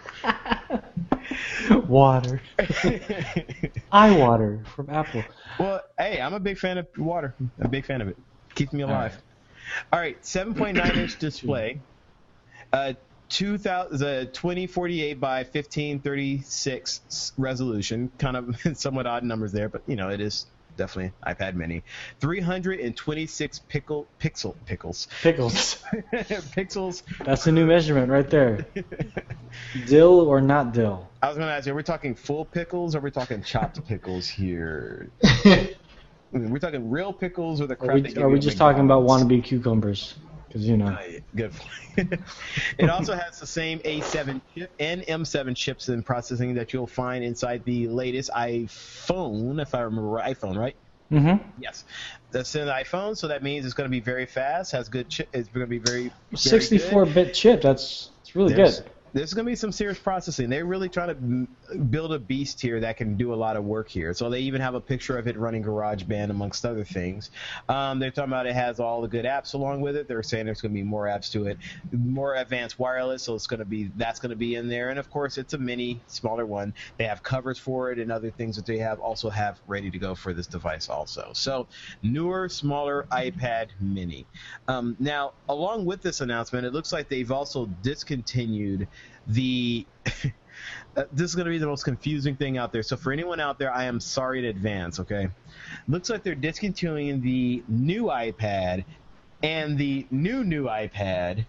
Water. iWater from Apple. Well, hey, I'm a big fan of water. I'm a big fan of it. Keeps me alive. All right, 7.9-inch display. 2048 by 1536 resolution, kind of somewhat odd numbers there, but it is definitely iPad Mini. 326 pickles. Pickles. Pixels. That's a new measurement right there. Dill or not dill? I was going to ask you, are we talking full pickles or are we talking chopped pickles here? We're talking real pickles or the crap they give Are we you at just talking about McDonald's? wannabe cucumbers? Because, you know. Good point. It also has the same A7 chip and M7 chips in processing that you'll find inside the latest iPhone, if I remember right. iPhone, right? Mm-hmm. Yes. That's in the iPhone, so that means it's going to be very fast, has good chip. It's going to be very 64-bit chip. It's really good. There's going to be some serious processing. They're really trying to build a beast here that can do a lot of work here. So they even have a picture of it running GarageBand, amongst other things. They're talking about it has all the good apps along with it. They're saying there's going to be more apps to it, more advanced wireless. So that's going to be in there. And of course, it's a mini, smaller one. They have covers for it and other things that they also have ready to go for this device also. So newer, smaller iPad Mini. Now, along with this announcement, it looks like they've also discontinued this is going to be the most confusing thing out there. So for anyone out there, I am sorry in advance, okay? Looks like they're discontinuing the new iPad and the new iPad,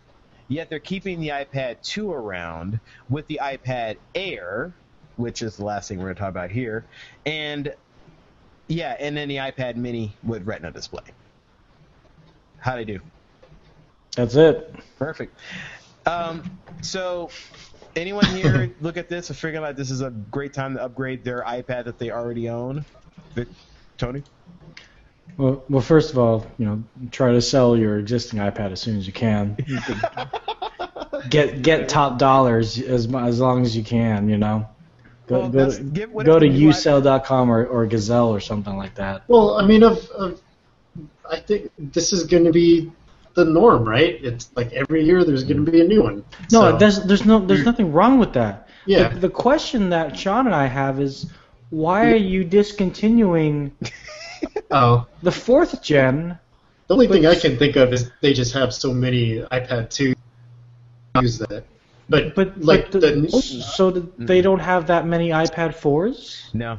yet they're keeping the iPad 2 around with the iPad Air, which is the last thing we're going to talk about here, and then the iPad Mini with Retina display. How'd I do? That's it. Perfect. So anyone here look at this and figure out this is a great time to upgrade their iPad that they already own? Tony? Well, first of all, try to sell your existing iPad as soon as you can. Get top dollars as long as you can, Go to usell.com or Gazelle or something like that. Well, I mean, I think this is going to be the norm, right? It's like every year there's going to be a new one. No, there's nothing wrong with that. Yeah. The question that Sean and I have is, why are you discontinuing the 4th gen? The only thing I can think of is they just have so many iPad 2 use that. But they don't have that many iPad 4s? No.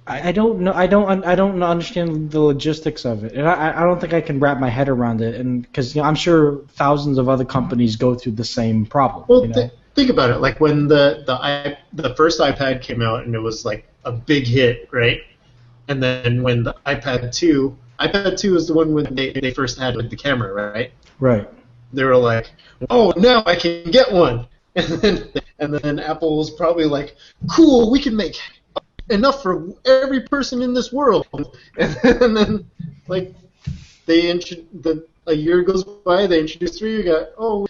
I don't know. I don't understand the logistics of it, and I don't think I can wrap my head around it. And because I'm sure thousands of other companies go through the same problem. Well, think about it. Like when the first iPad came out and it was like a big hit, right? And then when the iPad 2 is the one when they first had with the camera, right? Right. They were like, oh, now I can get one. And then Apple was probably like, cool, we can make enough for every person in this world. And then like a year goes by, they introduce 3,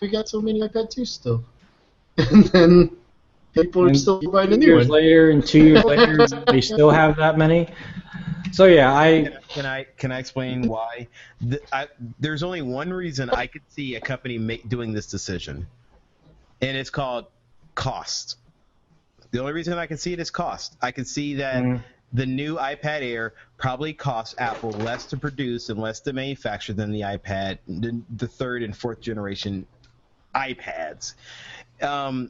we got so many iPad 2s still. And then people are still buying a new one. 2 years later, they still have that many. So yeah, Can I explain why? There's only one reason I could see a company doing this decision, and it's called cost. The only reason I can see it is cost. I can see that the new iPad Air probably costs Apple less to produce and less to manufacture than the iPad, the 3rd and 4th generation iPads.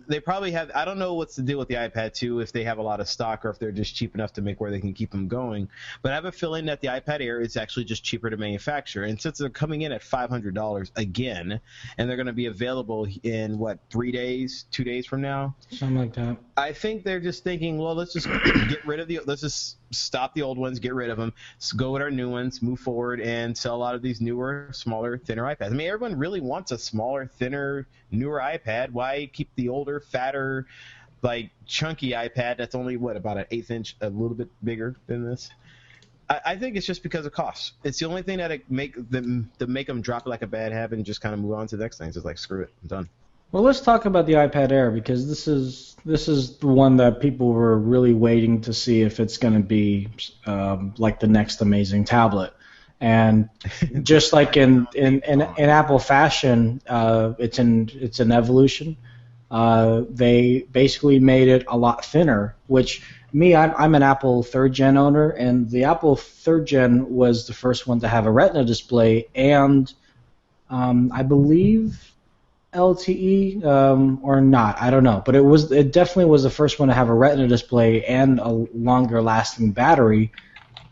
They probably have. I don't know what's the deal with the iPad 2, if they have a lot of stock or if they're just cheap enough to make where they can keep them going. But I have a feeling that the iPad Air is actually just cheaper to manufacture. And since they're coming in at $500 again, and they're going to be available in 2 days from now, something like that. I think they're just thinking, well, let's just let's just stop the old ones, get rid of them, go with our new ones, move forward, and sell a lot of these newer, smaller, thinner iPads. I mean, everyone really wants a smaller, thinner, newer iPad. Why keep the older, fatter, like chunky iPad that's only about an 1/8 inch, a little bit bigger than this? I think it's just because of cost. It's the only thing that make them drop it like a bad habit and just kind of move on to the next thing. It's just like, screw it, I'm done. Well, let's talk about the iPad Air, because this is the one that people were really waiting to see if it's going to be like the next amazing tablet. And just like in Apple fashion, it's an evolution. They basically made it a lot thinner, which I'm an Apple 3rd gen owner, and the Apple 3rd gen was the first one to have a Retina display, and I believe LTE or not, I don't know, but it definitely was the first one to have a Retina display and a longer lasting battery.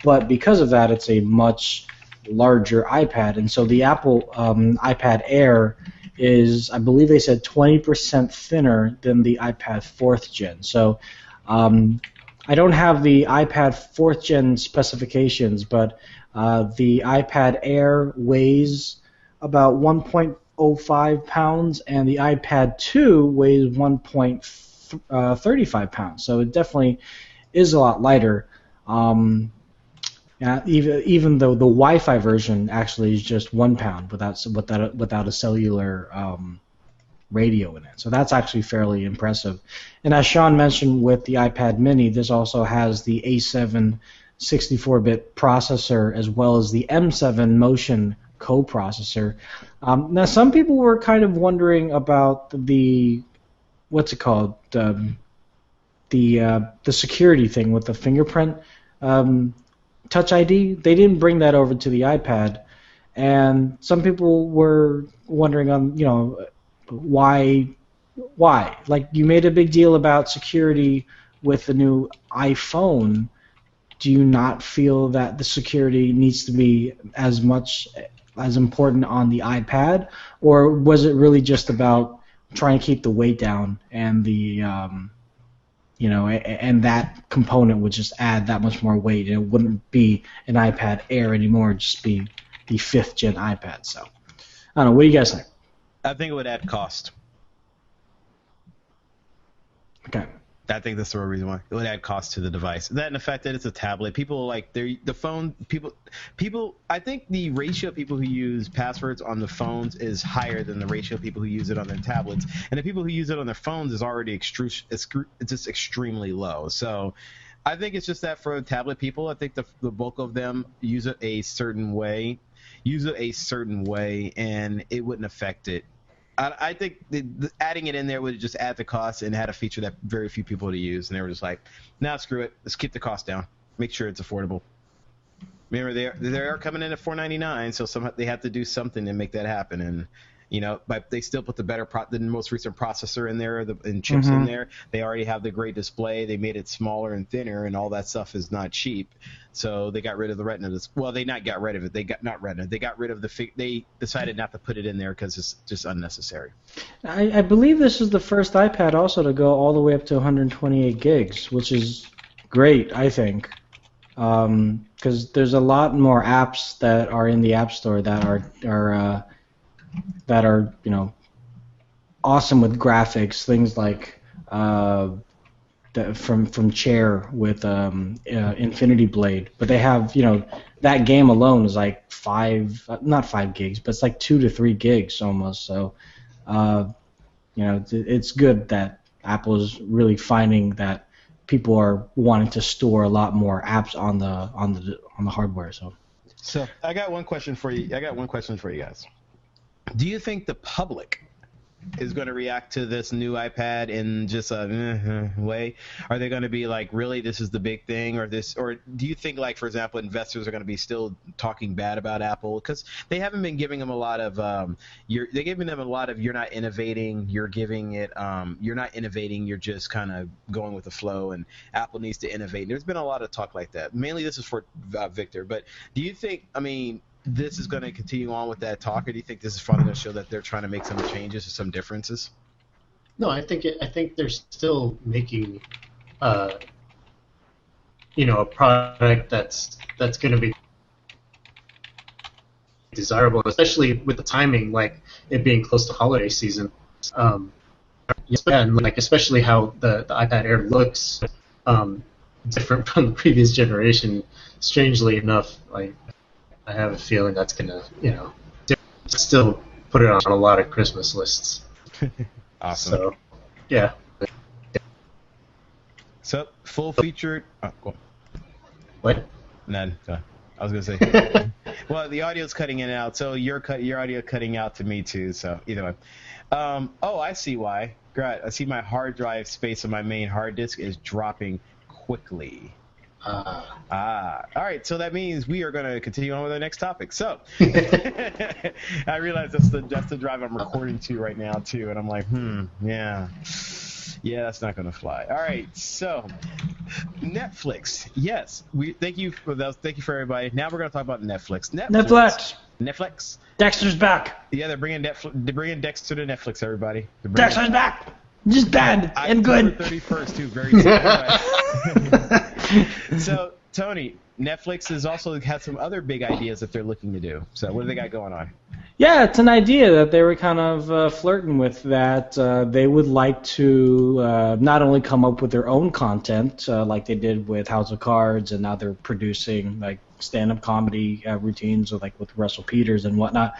but because of that, it's a much larger iPad. And so the Apple iPad Air is, I believe they said, 20% thinner than the iPad 4th gen. So I don't have the iPad 4th gen specifications, but the iPad Air weighs about 1.05 pounds, and the iPad 2 weighs 1.35 pounds. So it definitely is a lot lighter. Even though the Wi-Fi version actually is just 1 pound without a cellular radio in it. So that's actually fairly impressive. And as Sean mentioned with the iPad mini, this also has the A7 64-bit processor as well as the M7 Motion coprocessor. Now, some people were kind of wondering about the what's it called, the security thing with the fingerprint Touch ID. They didn't bring that over to the iPad, and some people were wondering why. Like, you made a big deal about security with the new iPhone. Do you not feel that the security needs to be as important on the iPad, or was it really just about trying to keep the weight down and the and that component would just add that much more weight, and it wouldn't be an iPad Air anymore, it'd just be the 5th gen iPad? So, I don't know. What do you guys think? I think it would add cost. Okay. I think that's the real reason why it would add cost to the device. That and the fact that it's a tablet, people like the phone. People. I think the ratio of people who use passwords on the phones is higher than the ratio of people who use it on their tablets, and the people who use it on their phones is already just extremely low. So, I think it's just that for tablet people, I think the bulk of them use it a certain way, and it wouldn't affect it. I think adding it in there would just add the cost and had a feature that very few people would use, and they were just like, "Nah, screw it. Let's keep the cost down. Make sure it's affordable." Remember, they are coming in at $499, so they have to do something to make that happen. And but they still put the most recent processor in there, and chips in there. They already have the great display. They made it smaller and thinner, and all that stuff is not cheap. So they got rid of the Retina. Well, they not got rid of it. They got not Retina. They got rid of they decided not to put it in there because it's just unnecessary. I believe this is the first iPad also to go all the way up to 128 gigs, which is great, I think. Because there's a lot more apps that are in the App Store that are awesome with graphics, things like from Chair with Infinity Blade, but they have that game alone is like not 5 gigs, but it's like 2 to 3 gigs almost. So it's good that Apple is really finding that people are wanting to store a lot more apps on the hardware. So I got one question for you. Guys. Do you think the public is going to react to this new iPad in just a way? Are they going to be like, really, this is the big thing, or do you think, like, for example, investors are going to be still talking bad about Apple because they haven't been giving them a lot of you're not innovating, you're giving it you're not innovating, you're just kind of going with the flow, and Apple needs to innovate. There's been a lot of talk like that. Mainly this is for Victor, but do you think, this is going to continue on with that talk, or do you think this is finally going to show that they're trying to make some changes or some differences? No, I think they're still making, a product that's going to be desirable, especially with the timing, like it being close to holiday season. And like especially how the iPad Air looks different from the previous generation. Strangely enough, like, I have a feeling that's gonna, still put it on a lot of Christmas lists. Awesome. So, yeah. So, full featured. Oh, go on. What? None. I was gonna say. Well, the audio's cutting in and out, so your audio cutting out to me too. So either way. I see why. Great. I see my hard drive space on my main hard disk is dropping quickly. All right, so that means we are going to continue on with our next topic. So, I realize that's the drive I'm recording to right now, too, and I'm like, yeah. Yeah, that's not going to fly. All right, so Netflix. Yes, we thank you for those. Thank you for everybody. Now we're going to talk about Netflix. Netflix. Dexter's back. Yeah, they're bringing Dexter to Netflix. Everybody. Dexter's back. Just bad and good. October 31st too. Very soon. So Tony, Netflix has also had some other big ideas that they're looking to do. So what do they got going on? Yeah, it's an idea that they were kind of flirting with, that they would like to not only come up with their own content like they did with House of Cards, and now they're producing like stand-up comedy routines with Russell Peters and whatnot,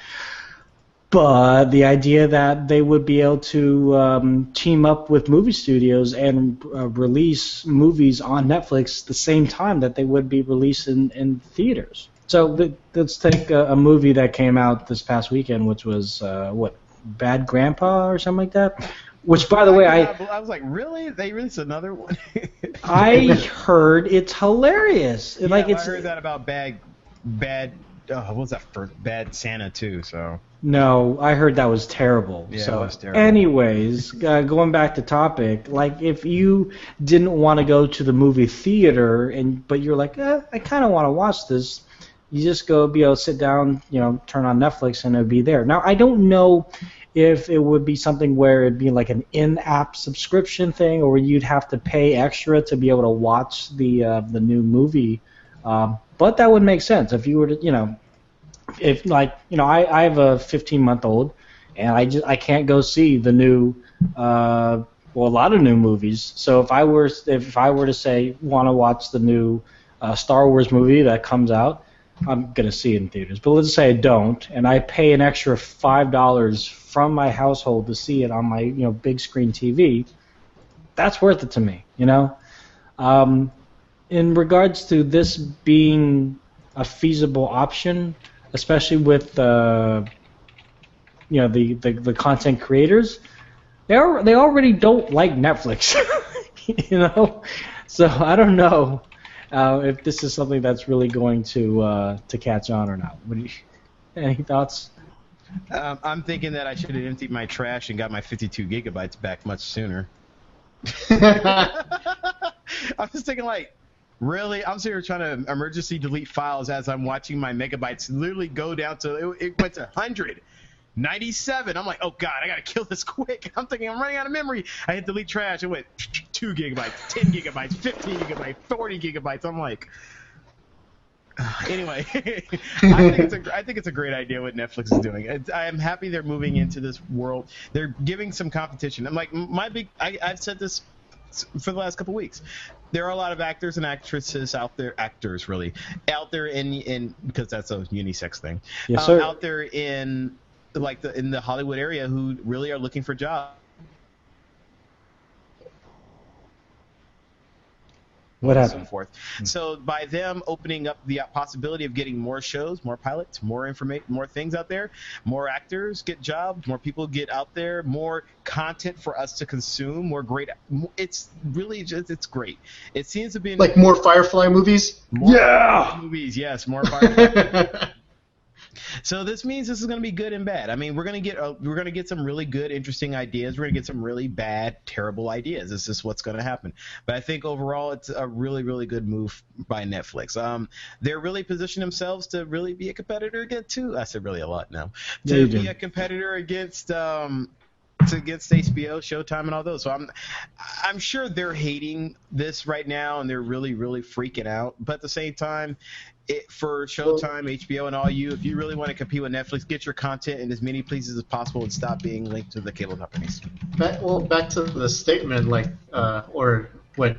but the idea that they would be able to team up with movie studios and release movies on Netflix the same time that they would be released in theaters. So let's take a movie that came out this past weekend, which was, Bad Grandpa or something like that? Which, by the way, I was like, really? They released another one? I heard it's hilarious. Yeah, I heard that about Bad what was that for? Bad Santa too, so... No, I heard that was terrible. Yeah, so, it was terrible. Anyways, going back to topic, like if you didn't want to go to the movie theater, but you're like, I kind of want to watch this, you just be able to sit down, turn on Netflix, and it'll be there. Now, I don't know if it would be something where it'd be like an in-app subscription thing, or you'd have to pay extra to be able to watch the new movie. But that would make sense if you were to, I have a 15-month-old, and I can't go see the new, a lot of new movies. So if I were to say want to watch the new Star Wars movie that comes out, I'm gonna see it in theaters. But let's say I don't, and I pay an extra $5 from my household to see it on my big screen TV. That's worth it to me, In regards to this being a feasible option, especially with the content creators, they already don't like Netflix, So I don't know if this is something that's really going to catch on or not. Any thoughts? I'm thinking that I should have emptied my trash and got my 52 gigabytes back much sooner. I was thinking, like, really? I'm sitting here trying to emergency delete files as I'm watching my megabytes literally go down to, it went to 197. I'm like, oh God, I gotta kill this quick. I'm thinking I'm running out of memory. I hit delete trash. It went 2 gigabytes, 10 gigabytes, 15 gigabytes, 40 gigabytes. I'm like, anyway, I think it's a great idea what Netflix is doing. I am happy they're moving into this world. They're giving some competition. I'm like, I've said this for the last couple weeks. There are a lot of actors and actresses out there, out there in because that's a unisex thing. Yes, sir. Out there in in the Hollywood area who really are looking for jobs. What happened? And so forth. So by them opening up the possibility of getting more shows, more pilots, more information, more things out there, more actors get jobs, more people get out there, more content for us to consume, more great. It's really it's great. It seems to be like more Firefly movies. Firefly movies, yes, more Firefly. So this means this is going to be good and bad. I mean, we're going to get some really good, interesting ideas. We're going to get some really bad, terrible ideas. This is what's going to happen. But I think overall, it's a really, really good move by Netflix. They're really positioning themselves to really be a competitor against I said really a lot now. To be a competitor against HBO, Showtime, and all those. So I'm sure they're hating this right now, and they're really, really freaking out. But at the same time, for Showtime, HBO, and all if you really want to compete with Netflix, get your content in as many places as possible and stop being linked to the cable companies. Back to the statement, or what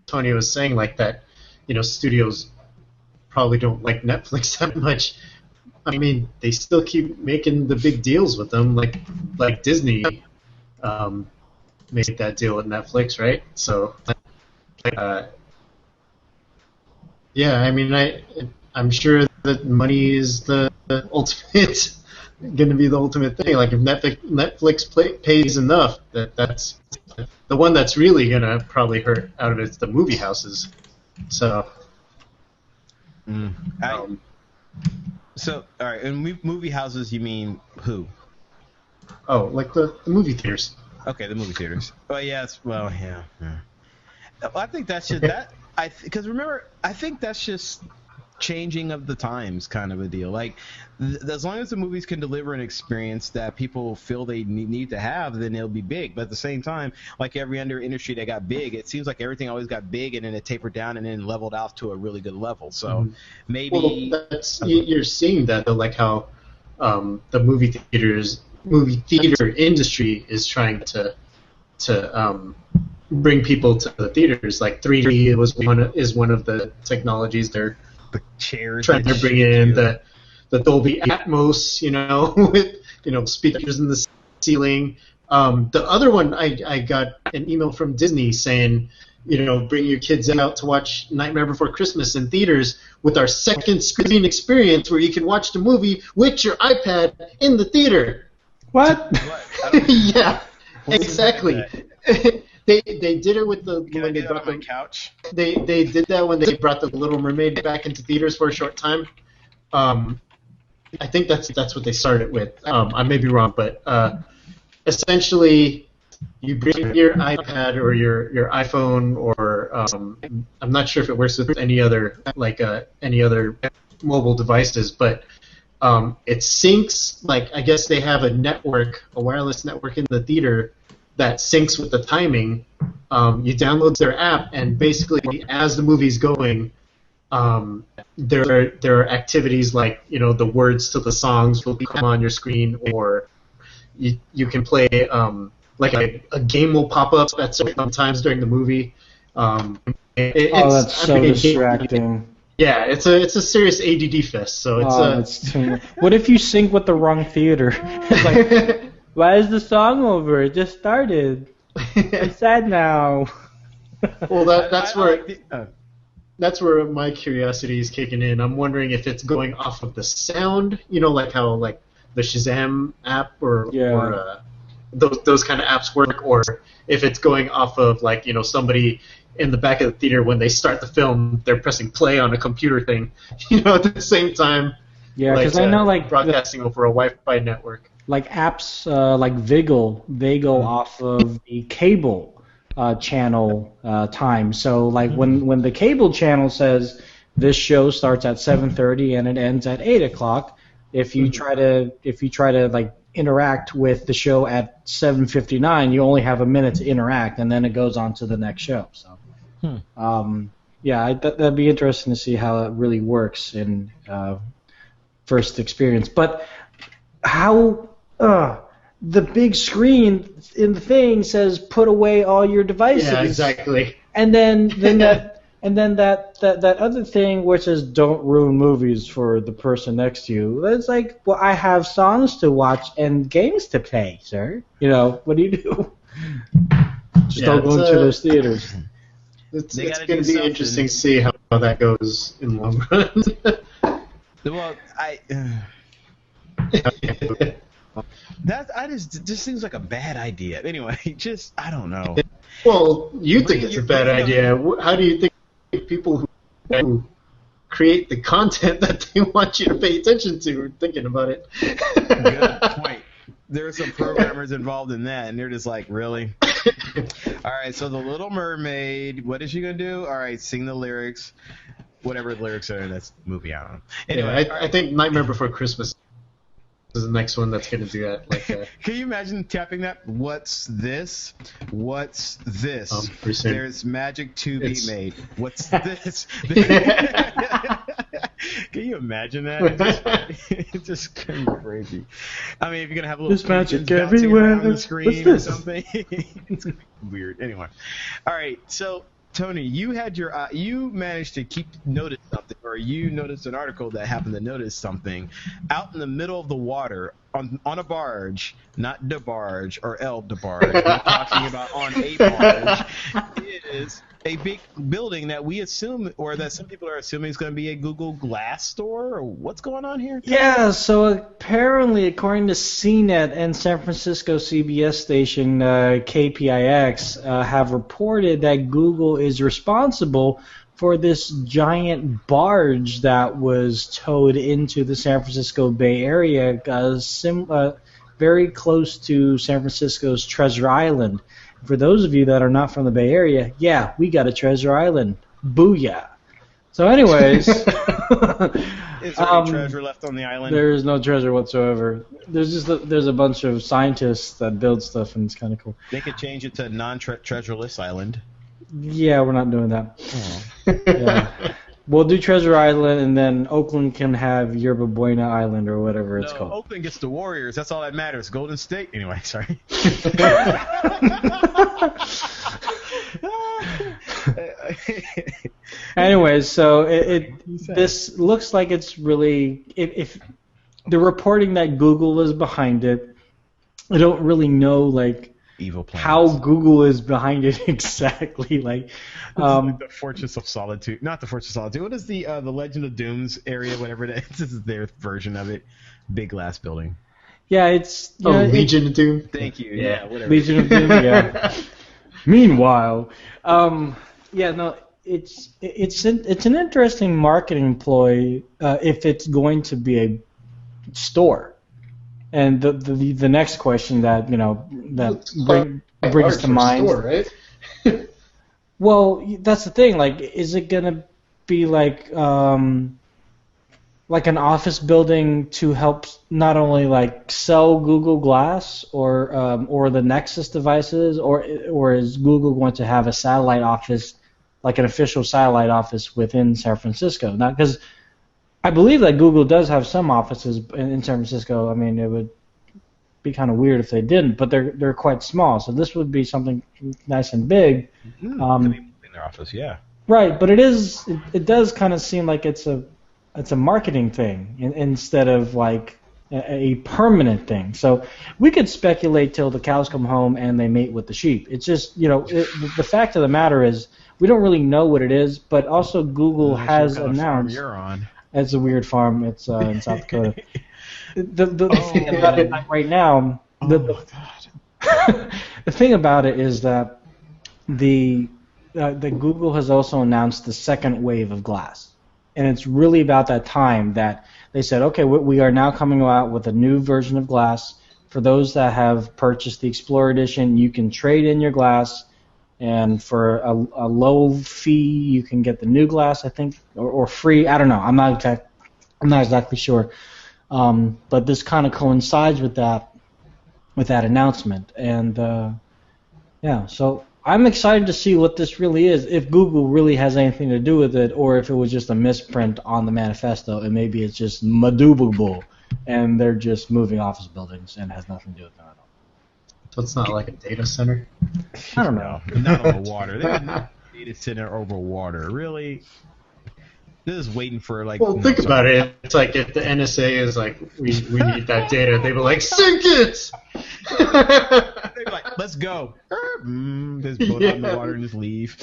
Tony was saying, like that, studios probably don't like Netflix that much. I mean, they still keep making the big deals with them, like Disney made that deal with Netflix, right? So, yeah, I mean, I'm sure that money is the ultimate, going to be the ultimate thing. Like if Netflix pays enough, that's the one that's really going to probably hurt out of it's the movie houses. So. So, all right, in movie houses, you mean who? Oh, like the movie theaters. Okay, the movie theaters. Oh yes, well, yeah. I think that's just that. Because remember, I think that's just changing of the times, kind of a deal. Like, as long as the movies can deliver an experience that people feel they need to have, then it'll be big. But at the same time, like every other industry that got big, it seems like everything always got big and then it tapered down and then leveled out to a really good level. So maybe you're seeing that though, like how the movie theater industry is trying to bring people to the theaters. Like 3D is one of the technologies they're the chairs trying to bring in, the Dolby Atmos, with speakers in the ceiling. The other one, I got an email from Disney saying, bring your kids out to watch Nightmare Before Christmas in theaters with our second screen experience where you can watch the movie with your iPad in the theater. What? Yeah, exactly. They did it with when they brought the couch. They did that when they brought the Little Mermaid back into theaters for a short time. I think that's what they started with. I may be wrong, but essentially, you bring your iPad or your iPhone, or I'm not sure if it works with any other mobile devices, but it syncs. Like, I guess they have a wireless network in the theater that syncs with the timing. You download their app, and basically, as the movie's going, there are activities like the words to the songs will come on your screen, or you can play like a game will pop up at certain times during the movie. That's so distracting. Yeah, it's a serious ADD fest. So it's too much. What if you sync with the wrong theater? It's like, why is the song over? It just started. I'm sad now. Well, that's where my curiosity is kicking in. I'm wondering if it's going off of the sound, like how the Shazam app or those kind of apps work, or if it's going off of somebody in the back of the theater when they start the film, they're pressing play on a computer thing, at the same time. Yeah, because I know broadcasting over a Wi-Fi network. Like apps like Vigil, they go off of the cable channel time. So when the cable channel says this show starts at 7:30 and it ends at 8 o'clock, if you try to interact with the show at 7:59, you only have a minute to interact, and then it goes on to the next show. So, that'd be interesting to see how it really works in first experience. But how the big screen in the thing says put away all your devices. Yeah, exactly. And then that other thing which says don't ruin movies for the person next to you. It's like, well, I have songs to watch and games to play, sir. What do you do? Just don't go into those theaters. It's going to be interesting to see how that goes in the long run. Well, that just seems like a bad idea. Anyway, I don't know. Well, you think it's a bad idea. How do you think people who create the content that they want you to pay attention to are thinking about it? Good point. There are some programmers involved in that, and they're just like, really? All right, so the Little Mermaid, what is she going to do? All right, sing the lyrics. Whatever the lyrics are in that movie, I don't know. Anyway, I think Nightmare Before Christmas is the next one that's going to do that. Can you imagine tapping that? What's this? What's this? There's magic to be made. What's this? Can you imagine that? It's just kind of crazy. I mean, if you're going to have a little magic everywhere on the screen or something, it's weird. Anyway. All right, so Tony, you managed to keep notice something, or you noticed an article that happened to notice something out in the middle of the water on a barge, not the barge or El DeBarge. We're talking about on a barge. It is a big building that we assume, or that some people are assuming, is going to be a Google Glass store, or what's going on here? Yeah, so apparently, according to CNET and San Francisco CBS station KPIX, have reported that Google is responsible for this giant barge that was towed into the San Francisco Bay Area, very close to San Francisco's Treasure Island. For those of you that are not from the Bay Area, yeah, we got a Treasure Island. Booyah. So anyways, Is there any treasure left on the island? there is no treasure whatsoever. There's a bunch of scientists that build stuff, and it's kind of cool. They could change it to non-treasureless island. Yeah, we're not doing that. Oh. Yeah. We'll do Treasure Island, and then Oakland can have Yerba Buena Island or whatever it's called. Oakland gets the Warriors. That's all that matters. Golden State. Anyway, sorry. Anyways, so this looks like it's really if the reporting that Google is behind it. I don't really know Evil plans. how Google is behind it exactly. Like the Fortress of Solitude, not the Fortress of Solitude. What is the Legend of Doom's area? Whatever it is, this is their version of it. Big glass building. Yeah, it's Legion of Doom. Thank you. Yeah, whatever. Legion of Doom. Yeah. Meanwhile, it's an interesting marketing ploy if it's going to be a store. And the next question that brings to mind. Store, right? Well, that's the thing. Like, is it gonna be like an office building to help not only sell Google Glass or the Nexus devices, or is Google going to have a satellite office, like an official satellite office within San Francisco? Now, because I believe that Google does have some offices in San Francisco. I mean, it would be kind of weird if they didn't, but they're quite small. So this would be something nice and big. In their office, yeah. Right, but it does kind of seem like it's a marketing thing instead of like a permanent thing. So we could speculate till the cows come home and they mate with the sheep. It's just the fact of the matter is we don't really know what it is, but also Google has announced. You're on. It's a weird farm. It's in South Dakota. The thing about it right now, the thing about it is that the Google has also announced the second wave of glass, and it's really about that time that they said, okay, we are now coming out with a new version of glass. For those that have purchased the Explorer Edition, you can trade in your glass. And for a low fee, you can get the new glass, I think, or free. I don't know. I'm not exactly sure. But this kind of coincides with that announcement. And so I'm excited to see what this really is. If Google really has anything to do with it, or if it was just a misprint on the manifesto, and maybe it's just Madubable, and they're just moving office buildings and has nothing to do with them at all. So it's not like a data center? I don't know. Not over water. They would not data center over water. Really? This is waiting for Well, think about it. It's like if the NSA is like, we need that data, they were like, sink it! They're like, let's go. Just blow it out in the water and just leave.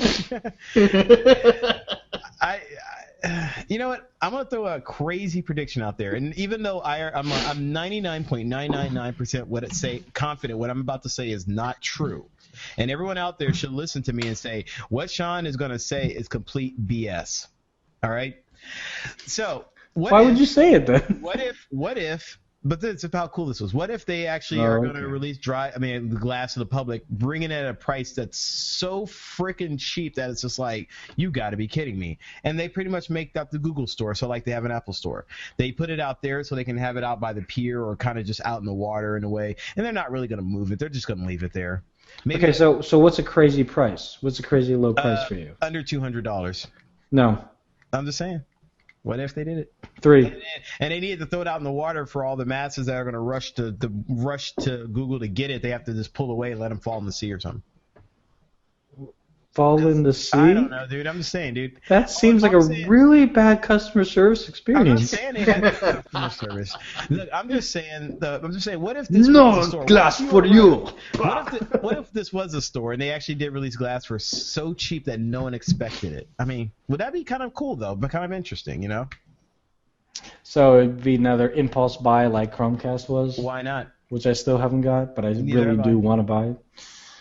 You know what? I'm gonna throw a crazy prediction out there, and even though I'm 99.999% confident what I'm about to say is not true, and everyone out there should listen to me and say what Sean is gonna say is complete BS. All right. So why would you say it then? What if? But it's about how cool this was. What if they actually are going to release the glass to the public, bringing it at a price that's so freaking cheap that it's just like, you got to be kidding me. And they pretty much make that the Google store, so like they have an Apple store. They put it out there so they can have it out by the pier or kind of just out in the water in a way. And they're not really going to move it. They're just going to leave it there. Maybe okay, so what's a crazy price? What's a crazy low price for you? Under $200. No. I'm just saying. What if they did it? 3. And they needed to throw it out in the water for all the masses that are going to rush to Google to get it. They have to just pull away and let them fall in the sea or something. Fall in the sea? I don't know, dude. I'm just saying, dude. That seems like a really bad customer service experience. I'm not saying they had customer service. Look, I'm just saying. What if this was a store? Glass for you. What if this was a store and they actually did release glass for so cheap that no one expected it? I mean, would that be kind of cool though? But kind of interesting, you know? So it'd be another impulse buy like Chromecast was. Why not? Which I still haven't got, but I really do want to buy it.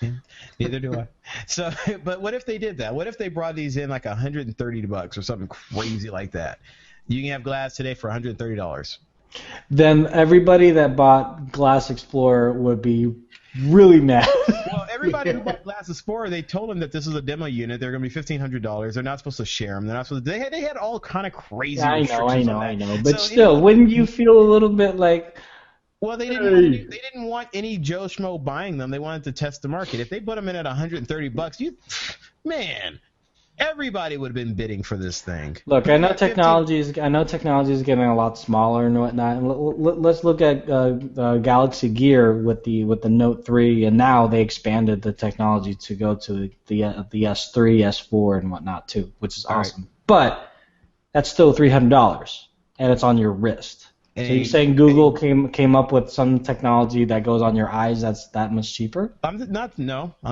Yeah, neither do I. So, but what if they did that? What if they brought these in like $130 or something crazy like that? You can have glass today for $130. Then everybody that bought Glass Explorer would be really mad. Well, everybody who bought Glass Explorer, they told them that this is a demo unit. They're going to be $1,500. They're not supposed to share them. They're not supposed to, they had all kind of crazy restrictions on that. I know. But still, wouldn't you feel a little bit like... Well, they didn't want any Joe Schmo buying them. They wanted to test the market. If they put them in at $130, man, everybody would have been bidding for this thing. Look, I know technology is getting a lot smaller and whatnot. Let's look at Galaxy Gear with the Note 3, and now they expanded the technology to go to the S3, S4, and whatnot too, which is awesome. Right. But that's still $300, and it's on your wrist. So you're saying Google came up with some technology that goes on your eyes that's that much cheaper? I'm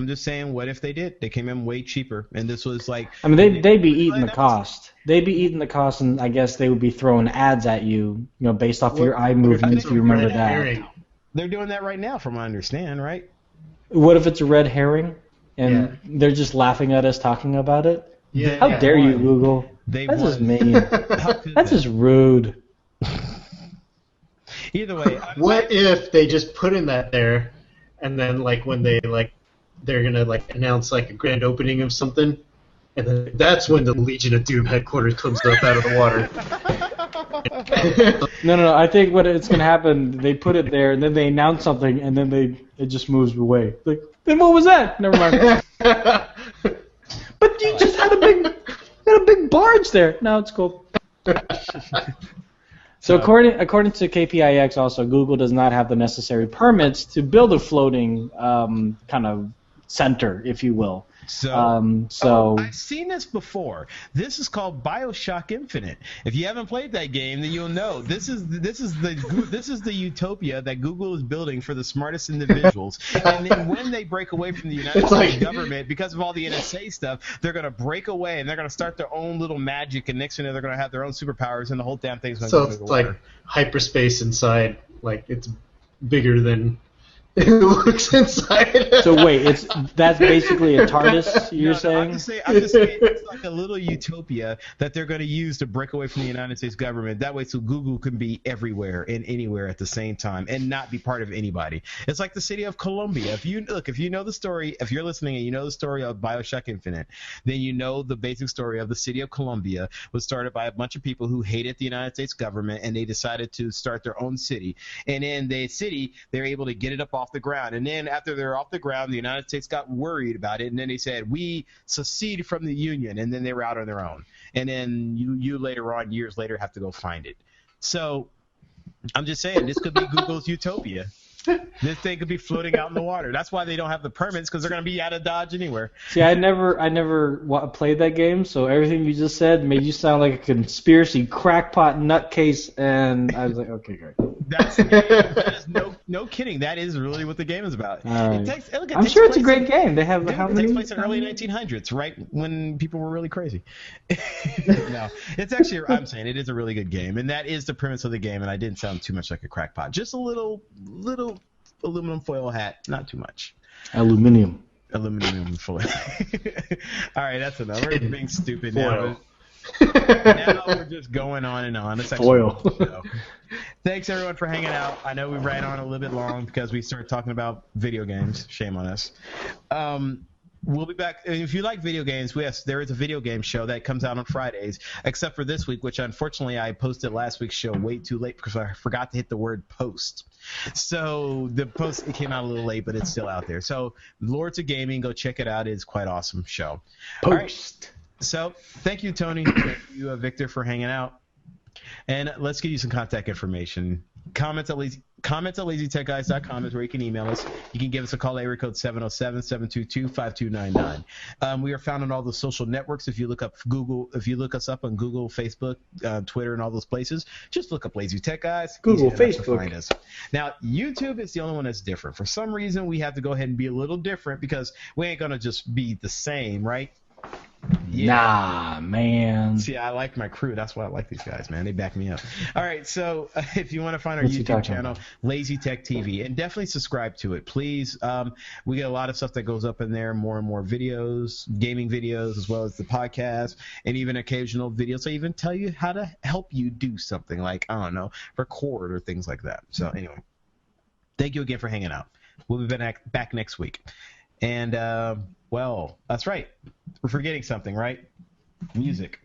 just saying, what if they did? They came in way cheaper, and this was like... I mean, they'd be eating the cost. They'd be eating the cost, and I guess they would be throwing ads at you, based off your eye movements. You remember that? Herring. They're doing that right now, from what I understand, right? What if it's a red herring, and they're just laughing at us talking about it? Yeah. How dare you, Google? That's just mean. That's just rude. Either way, what if they just put in that there, and then when they they're gonna announce a grand opening of something, and then that's when the Legion of Doom headquarters comes up out of the water. No. I think what it's gonna happen, they put it there, and then they announce something, and then it just moves away. Then what was that? Never mind. But you just had a big barge there. No, it's cool. So according to KPIX, also Google does not have the necessary permits to build a floating kind of center, if you will. So I've seen this before. This is called BioShock Infinite. If you haven't played that game, then you'll know this is the utopia that Google is building for the smartest individuals. And then when they break away from the United States government, because of all the NSA stuff, they're going to break away and they're going to start their own little magic. And next thing you know, they're going to have their own superpowers, and the whole damn thing's going to go to the water. So it's hyperspace inside. It's bigger than it looks inside. So wait, that's basically a TARDIS, you're saying? I'm just saying it's like a little utopia that they're going to use to break away from the United States government. That way, so Google can be everywhere and anywhere at the same time and not be part of anybody. It's like the city of Colombia. If you know the story, if you're listening and you know the story of BioShock Infinite, then you know the basic story of the city of Colombia was started by a bunch of people who hated the United States government, and they decided to start their own city. And in the city, they're able to get it up off the ground. And then after they're off the ground, the United States got worried about it, and then they said, we secede from the Union, and then they were out on their own. And then you later on, years later, have to go find it. So I'm just saying, this could be Google's utopia. This thing could be floating out in the water. That's why they don't have the permits, because they're going to be out of Dodge anywhere. See, I never played that game, so everything you just said made you sound like a conspiracy crackpot nutcase, and I was like, okay, great. That is no kidding. That is really what the game is about. Right. I'm sure it's a great game. They have how many? It takes place in early 1900s, right when people were really crazy. No, it's actually, I'm saying it is a really good game, and that is the premise of the game. And I didn't sound too much like a crackpot. Just a little aluminum foil hat, not too much. Aluminum foil. All right, that's enough. We're being stupid now. Now we're just going on and on. It's foil. Thanks everyone for hanging out. I know we ran on a little bit long because we started talking about video games. Shame on us. We'll be back. If you like video games, yes, there is a video game show that comes out on Fridays, except for this week, which unfortunately I posted last week's show way too late because I forgot to hit the word post. So the post, it came out a little late, but it's still out there. So Lords of Gaming, go check it out. It's quite awesome show. Post. All right. So thank you, Tony. Thank you, Victor, for hanging out. And let's give you some contact information. Comments at LazyTechGuys.com is where you can email us. You can give us a call, area code 707-722-5299. We are found on all the social networks. If you look up us up on Google, Facebook, Twitter, and all those places, just look up Lazy Tech Guys. Google, Facebook. Find us. Now, YouTube is the only one that's different. For some reason, we have to go ahead and be a little different because we ain't going to just be the same, right? Yeah. Nah, man. See, I like my crew. That's why I like these guys, man. They back me up. All right, so if you want to find our What's he YouTube talking channel, about? Lazy Tech TV, and definitely subscribe to it, please. We get a lot of stuff that goes up in there, more and more videos, gaming videos, as well as the podcast, and even occasional videos. I even tell you how to help you do something like, I don't know, record or things like that. So anyway, thank you again for hanging out. We'll be back next week. And, well, that's right. We're forgetting something, right? Music.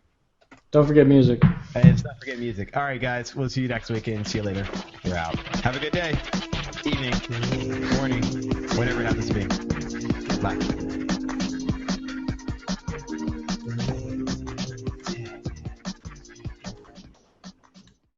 Don't forget music. Let's not forget music. All right, guys. We'll see you next weekend. See you later. We're out. Have a good day, evening, morning, whatever it happens to be. Bye.